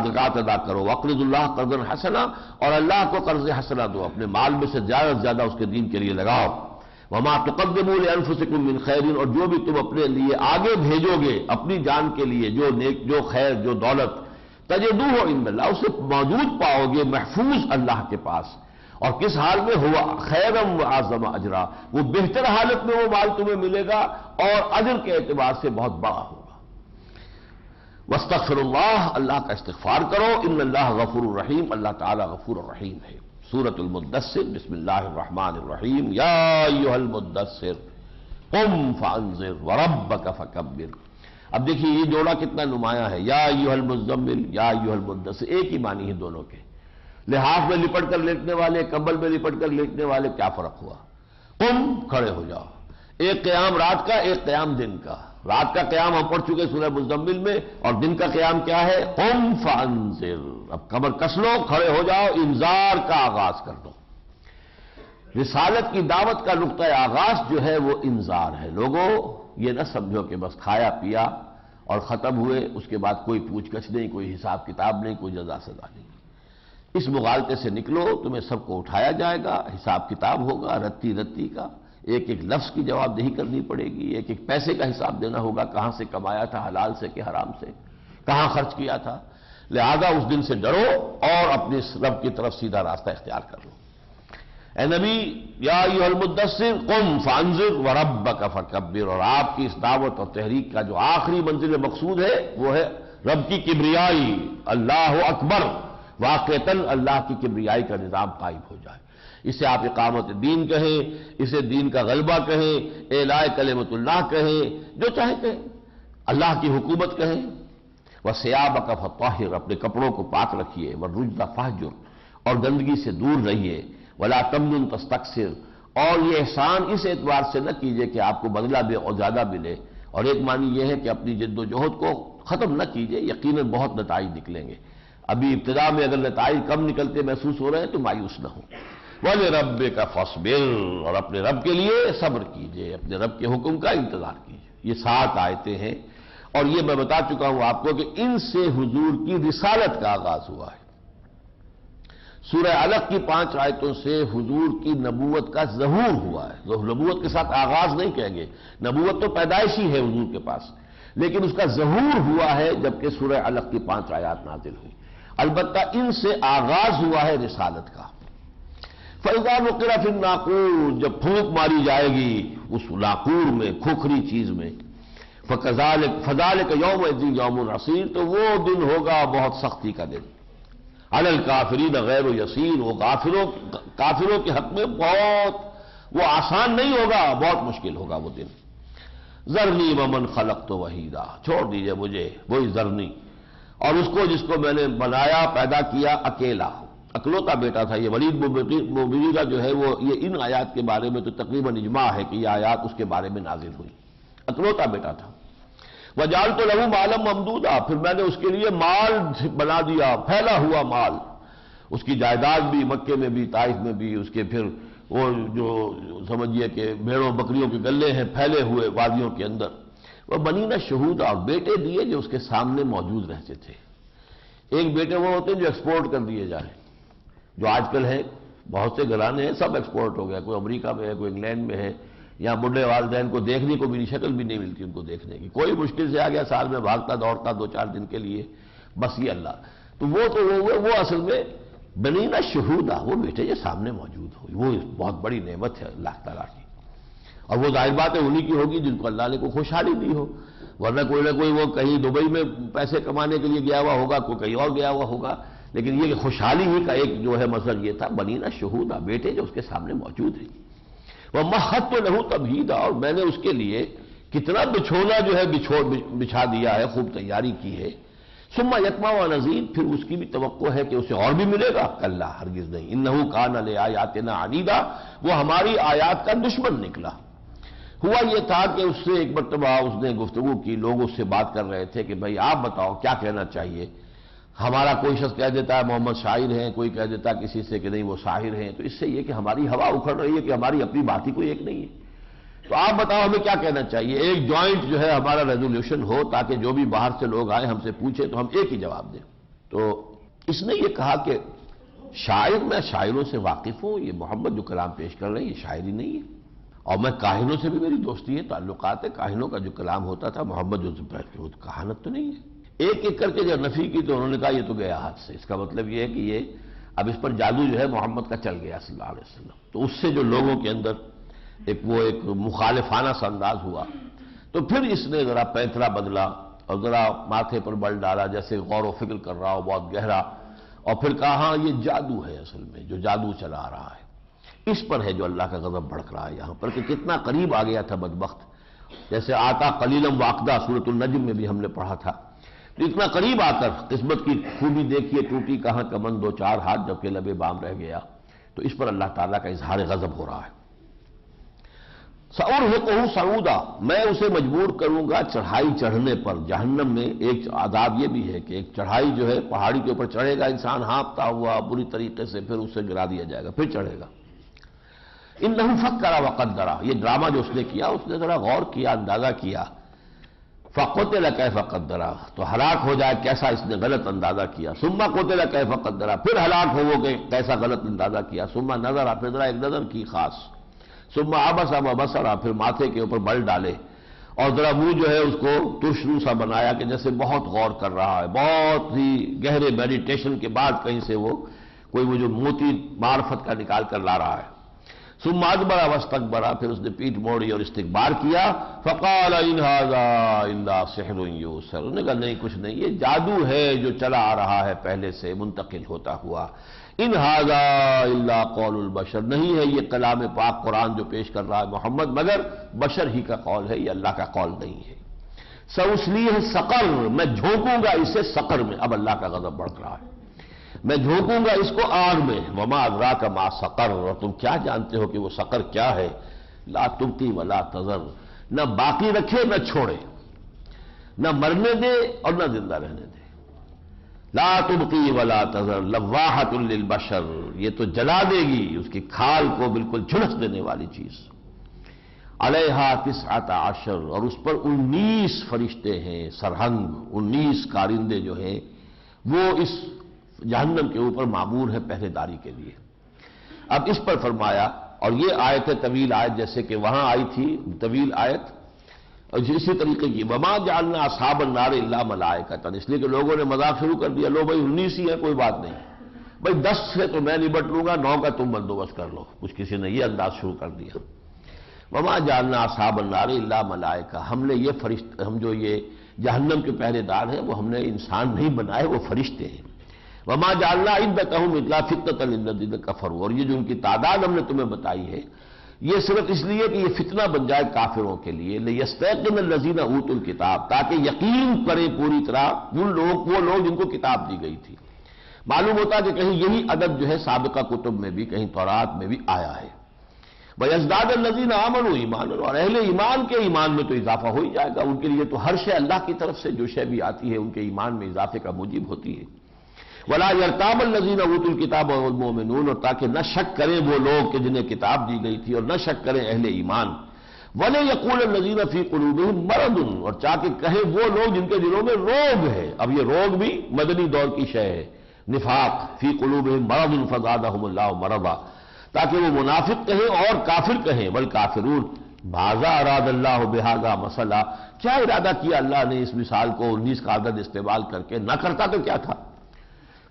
زکات ادا کرو۔ واقرضوا اللہ قرضا حسنا، اور اللہ کو قرض حسنا دو، اپنے مال میں سے زیادہ سے زیادہ اس کے دین کے لیے لگاؤ۔ وما تقدموا لانفسکم من خیر، اور جو بھی تم اپنے لیے آگے بھیجو گے اپنی جان کے لیے، جو خیر، جو دولت، تجدوہ عند اللہ، اسے موجود پاؤ گے محفوظ اللہ کے پاس، اور کس حال میں؟ ہوا خیرا واعظم اجرا، وہ بہتر حالت میں وہ مال تمہیں ملے گا اور اجر کے اعتبار سے بہت بڑا ہوگا۔ واستغفر اللہ، اللہ کا استغفار کرو، ان اللہ غفور الرحیم، اللہ تعالی غفور الرحیم ہے۔ سورۃ المدثر، بسم اللہ الرحمن الرحیم، یا ایھا المدثر قم فانذر وربک فکبر۔ اب دیکھیے یہ جوڑا کتنا نمایاں ہے، یا ایھا المزمل، یا ایھا المدثر، ایک ہی معنی ہے دونوں کے۔ لحاف میں لپٹ کر لیٹنے والے، کمبل میں لپٹ کر لیٹنے والے، کیا فرق ہوا؟ قم، کھڑے ہو جاؤ، ایک قیام رات کا، ایک قیام دن کا۔ رات کا قیام ہم پڑھ چکے سورہ مزمل میں، اور دن کا قیام کیا ہے؟ قم فانذر۔ اب کمر کس لو، کھڑے ہو جاؤ، انذار کا آغاز کر دو۔ رسالت کی دعوت کا نقطہ آغاز جو ہے وہ انذار ہے۔ لوگوں یہ نہ سمجھو کہ بس کھایا پیا اور ختم ہوئے، اس کے بعد کوئی پوچھ گچھ نہیں، کوئی حساب کتاب نہیں، کوئی جزا سزا نہیں۔ اس مغالطے سے نکلو، تمہیں سب کو اٹھایا جائے گا، حساب کتاب ہوگا رتی رتی کا، ایک ایک لفظ کی جواب دہی کرنی پڑے گی، ایک ایک پیسے کا حساب دینا ہوگا، کہاں سے کمایا تھا، حلال سے کہ حرام سے، کہاں خرچ کیا تھا۔ لہذا اس دن سے ڈرو اور اپنے رب کی طرف سیدھا راستہ اختیار کر لو۔ اے نبی، یا ایھا المدثر قم فانذر وربک فکبر، اور آپ کی اس دعوت اور تحریک کا جو آخری منزل مقصود ہے وہ ہے رب کی کبریائی، اللہ اکبر، واقعتاً اللہ کی کبریائی کا نظام قائم ہو جائے۔ اسے آپ اقامت دین کہیں، اسے دین کا غلبہ کہیں، اعلاء کلمت اللہ کہیں، جو چاہے کہیں، اللہ کی حکومت کہیں۔ وَثِيَابَكَ فَطَهِّرْ، اپنے کپڑوں کو پاک رکھیے، وَالرُّجْزَ فَاهْجُرْ، اور گندگی سے دور رہیے، وَلَا تَمْنُنْ تَسْتَكْثِرْ، اور یہ احسان اس اعتبار سے نہ کیجئے کہ آپ کو بدلہ بھی اور زیادہ ملے، اور ایک معنی یہ ہے کہ اپنی جد و جہد کو ختم نہ کیجئے، یقیناً بہت نتائج نکلیں گے۔ ابھی ابتدا میں اگر نتائج کم نکلتے محسوس ہو رہے ہیں تو مایوس نہ ہو۔ وَلِرَبِّكَ فَاصْبِرْ، اور اپنے رب کے لیے صبر کیجئے، اپنے رب کے حکم کا انتظار کیجئے۔ یہ 7 آیتیں ہیں، اور یہ میں بتا چکا ہوں آپ کو کہ ان سے حضور کی رسالت کا آغاز ہوا ہے۔ سورہ علق کی 5 آیتوں سے حضور کی نبوت کا ظہور ہوا ہے۔ نبوت کے ساتھ آغاز نہیں کہیں گے، نبوت تو پیدائشی ہے حضور کے پاس، لیکن اس کا ظہور ہوا ہے جبکہ سورہ علق کی 5 آیات نازل ہوئی۔ البتہ ان سے آغاز ہوا ہے رسالت کا۔ فَإِذَا نُقِرَ فِي النَّاقُورِ، جب پھونک ماری جائے گی اس ناقور میں، کھوکھری چیز میں، فَذَلِكَ يَوْمَئِذٍ يَوْمٌ عَسِيرٌ، تو وہ دن ہوگا بہت سختی کا دن۔ عَلَى الْكَافِرِينَ غَيْرُ يَسِيرٌ، وہ کافروں کے حق میں وہ آسان نہیں ہوگا، بہت مشکل ہوگا وہ دن۔ ذَرْنِي وَمَنْ خَلَقْتُ وَحِيدًا، چھوڑ دیجئے مجھے، وہی ذرنی، اور اس کو جس کو میں نے بنایا پیدا کیا اکیلا، اکلوتا بیٹا تھا۔ یہ ولید مغیرہ جو ہے وہ یہ ان آیات کے بارے میں تو تقریباً اجماع ہے کہ یہ آیات اس کے بارے میں نازل ہوئی، اکلوتا بیٹا تھا۔ وَجَعَلْتُ لَهُ مَالًا مَمْدُودًا، پھر میں نے اس کے لیے مال بنا دیا، پھیلا ہوا مال، اس کی جائیداد بھی مکے میں بھی، طائف میں بھی، اس کے پھر وہ جو سمجھیے کہ بھیڑوں بکریوں کے گلے ہیں پھیلے ہوئے وادیوں کے اندر۔ وہ بنینا شہودا، اور بیٹے دیے جو اس کے سامنے موجود رہتے تھے۔ ایک بیٹے وہ ہوتے ہیں جو ایکسپورٹ کر دیے جائیں، جو آج کل ہے، بہت سے گھرانے ہیں سب ایکسپورٹ ہو گیا، کوئی امریکہ میں ہے، کوئی انگلینڈ میں ہے، یہاں بڈھے والدین کو دیکھنے کو بھی شکل بھی نہیں ملتی ان کو دیکھنے کی، کوئی مشکل سے آ گیا سال میں بھاگتا دوڑتا 2-4 دن کے لیے، بس یہ اللہ۔ تو وہ اصل میں بنینا شہودا، وہ بیٹے جو سامنے موجود ہو، وہ بہت بڑی نعمت ہے اللہ تعالیٰ کی، اور وہ ظاہر بات ہے انہی کی ہوگی جن کو اللہ نے کوئی خوشحالی دی ہو، ورنہ کوئی نہ کوئی وہ کہیں دبئی میں پیسے کمانے کے لیے گیا ہوا ہوگا، کوئی کہیں اور گیا ہوا ہوگا، لیکن یہ خوشحالی ہی کا ایک جو ہے مظہر یہ تھا، بنینا شہودا، بیٹے جو اس کے سامنے موجود ہیں۔ وَمَهَّدتُّ لَهُ تَمْهِيدًا، اور میں نے اس کے لیے کتنا بچھونا جو ہے بچھا دیا ہے، خوب تیاری کی ہے۔ ثُمَّ يَطْمَعُ أَنْ أَزِيدَ، پھر اس کی بھی توقع ہے کہ اسے اور بھی ملے گا، کلا ہرگز نہیں، إِنَّهُ كَانَ لِآيَاتِنَا عَنِيدًا، وہ ہماری آیات کا دشمن نکلا۔ ہوا یہ تھا کہ اس سے ایک مرتبہ اس نے گفتگو کی، لوگ اس سے بات کر رہے تھے کہ بھائی آپ بتاؤ کیا کہنا چاہیے، ہمارا کوئی شخص کہہ دیتا ہے محمد شاعر ہیں، کوئی کہہ دیتا ہے کسی سے کہ نہیں وہ ساحر ہیں، تو اس سے یہ کہ ہماری ہوا اکھڑ رہی ہے کہ ہماری اپنی بات ہی کوئی ایک نہیں ہے، تو آپ بتاؤ ہمیں کیا کہنا چاہیے، ایک جوائنٹ جو ہے ہمارا ریزولوشن ہو تاکہ جو بھی باہر سے لوگ آئے ہم سے پوچھیں تو ہم ایک ہی جواب دیں۔ تو اس نے یہ کہا کہ شاعر، میں شاعروں سے واقف ہوں، یہ محمد جو کلام پیش کر رہے ہیں یہ شاعری نہیں ہے، اور میں کاہنوں سے بھی میری دوستی ہے، تعلقات ہے، کاہنوں کا جو کلام ہوتا تھا محمد جو وہ کہانت تو نہیں ہے۔ ایک ایک کر کے جب نفی کی تو انہوں نے کہا یہ تو گیا ہاتھ سے، اس کا مطلب یہ ہے کہ یہ اب اس پر جادو جو ہے محمد کا چل گیا صلی اللہ علیہ وسلم، تو اس سے جو لوگوں کے اندر ایک مخالفانہ سا انداز ہوا، تو پھر اس نے ذرا پینترا بدلا اور ذرا ماتھے پر بل ڈالا جیسے غور و فکر کر رہا ہو بہت گہرا، اور پھر کہا ہاں یہ جادو ہے، اصل میں جو جادو چلا رہا ہے اس پر ہے جو اللہ کا غضب بھڑک رہا ہے یہاں پر، کہ کتنا قریب آ گیا تھا بدبخت، جیسے آتا قلیلم واقدہ سورۃ النجم میں بھی ہم نے پڑھا تھا، تو اتنا قریب آ کر قسمت کی خوبی دیکھیے ٹوٹی کہاں کمن دو چار ہاتھ جبکہ لبے بام رہ گیا، تو اس پر اللہ تعالیٰ کا اظہار غضب ہو رہا ہے۔ سأرهقه صعودا، میں اسے مجبور کروں گا چڑھائی چڑھنے پر۔ جہنم میں ایک عذاب یہ بھی ہے کہ ایک چڑھائی جو ہے پہاڑی کے اوپر چڑھے گا انسان ہانپتا ہوا بری طریقے سے، پھر اسے گرا دیا جائے گا، پھر چڑھے گا۔ انہ فکر وقدر، یہ ڈرامہ جو اس نے کیا اس نے ذرا غور کیا، اندازہ کیا۔ فقتل کیف قدر، تو ہلاک ہو جائے کیسا اس نے غلط اندازہ کیا۔ ثم قتل کیف قدر، پھر ہلاک ہو کہ کیسا غلط اندازہ کیا۔ ثم نظر، پھر ذرا ایک نظر کی خاص۔ ثم عبس وبصر، پھر ماتھے کے اوپر بل ڈالے اور ذرا منہ جو ہے اس کو ترش رو سا بنایا کہ جیسے بہت غور کر رہا ہے، بہت ہی گہرے میڈیٹیشن کے بعد کہیں سے وہ کوئی وہ جو موتی معرفت کا نکال کر لا رہا ہے۔ ثم ادبر واستکبر، پھر اس نے پیٹھ موڑی اور استکبار کیا۔ فقال ان ھذا الا سحر یؤثر، انہوں نے کہا نہیں کچھ نہیں، یہ جادو ہے جو چلا آ رہا ہے پہلے سے منتقل ہوتا ہوا۔ ان ھذا الا قول البشر، نہیں ہے یہ کلام پاک قرآن جو پیش کر رہا ہے محمد مگر بشر ہی کا قول ہے، یہ اللہ کا قول نہیں ہے۔ سأصلیہ سقر، میں جھونکوں گا اسے سقر میں، اب اللہ کا غضب بڑھ رہا ہے، میں جھونکوں گا اس کو آگ میں۔ وما ادراک ما سقر، اور تم کیا جانتے ہو کہ وہ سقر کیا ہے؟ لا تبقی ولا تذر، نہ باقی رکھے نہ چھوڑے، نہ مرنے دے اور نہ زندہ رہنے دے۔ لا تبقی ولا تذر لواحۃ للبشر، یہ تو جلا دے گی، اس کی کھال کو بالکل جھلس دینے والی چیز۔ علیہا 19، اور اس پر 19 فرشتے ہیں سرہنگ، 19 کارندے جو ہیں وہ اس جہنم کے اوپر معمور ہے پہرے داری کے لیے۔ اب اس پر فرمایا، اور یہ آیت ہے طویل آیت جیسے کہ وہاں آئی تھی طویل آیت، اور اسی طریقے کی وما جعلنا اصحاب النار الا ملائکۃ، اس لیے کہ لوگوں نے مذاق شروع کر دیا، لو بھائی 19 ہی ہے کوئی بات نہیں، بھائی 10 سے تو میں نبٹ لوں گا، 9 کا تم بندوبست کر لو، کچھ کسی نے یہ انداز شروع کر دیا۔ وما جعلنا اصحاب النار الا ملائکہ، ہم نے یہ فرشتے، ہم جو یہ جہنم کے پہرے دار ہیں وہ ہم نے انسان نہیں بنائے، وہ فرشتے ہیں۔ وما جعلنا عدتهم الا فتنة للذین کفروا، اور یہ جو ان کی تعداد ہم نے تمہیں بتائی ہے یہ صرف اس لیے کہ یہ فتنہ بن جائے کافروں کے لیے، لیستيقن الذین اوتوا الکتاب، تاکہ یقین کریں پوری طرح وہ لوگ جن کو کتاب دی گئی تھی۔ معلوم ہوتا کہ کہیں یہی عدد جو ہے سابقہ کتب میں بھی، کہیں تورات میں بھی آیا ہے۔ وَيَزْدَادَ الَّذِينَ آمَنُوا ایمانا، اور اہل ایمان کے ایمان میں تو اضافہ ہو ہی جائے گا، ان کے لیے تو ہر شے اللہ کی طرف سے جو شے بھی آتی ہے ان کے ایمان میں اضافے کا موجب ہوتی ہے۔ وَلَا يَرْتَابَ الَّذِينَ أُوتُوا الْكِتَابَ وَالْمُؤْمِنُونَ، اور تاکہ نہ شک کریں وہ لوگ کہ جنہیں کتاب دی گئی تھی، اور نہ شک کریں اہل ایمان۔ وَلَا يَقُولَ الَّذِينَ فِي قُلُوبِهِم مَرَضٌ، اور تاکہ کہیں وہ لوگ جن کے دلوں میں روگ ہے، اب یہ روگ بھی مدنی دور کی شے ہے، نفاق، فی قلوبہم مرض فزادہم اللہ مرضا، تاکہ وہ منافق کہیں اور کافر کہیں، والکافرون ماذا اراد اللہ بہذا مثلا، کیا ارادہ کیا اللہ نے اس مثال کو 19 کا عدد استعمال کر کے، نہ کرتا تو کیا تھا۔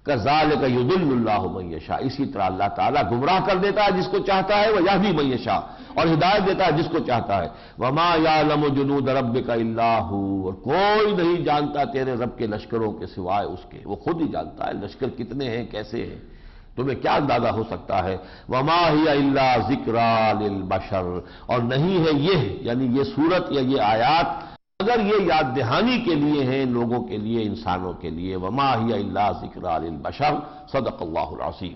کذالک یضل اللہ من یشاء، اسی طرح اللہ تعالیٰ گمراہ کر دیتا ہے جس کو چاہتا ہے، ویہدی من یشاء، اور ہدایت دیتا ہے جس کو چاہتا ہے۔ وما یعلم جنود ربک الا ھو، اور کوئی نہیں جانتا تیرے رب کے لشکروں کے سوائے اس کے، وہ خود ہی جانتا ہے لشکر کتنے ہیں کیسے ہیں، تمہیں کیا اندازہ ہو سکتا ہے۔ وما ہی الا ذکریٰ للبشر، اور نہیں ہے یہ یعنی یہ سورت یا یہ آیات اگر یہ یاد دہانی کے لیے ہیں لوگوں کے لیے، انسانوں کے لیے۔ وما ہی الا ذکریٰ للبشر، صدق اللہ العظیم۔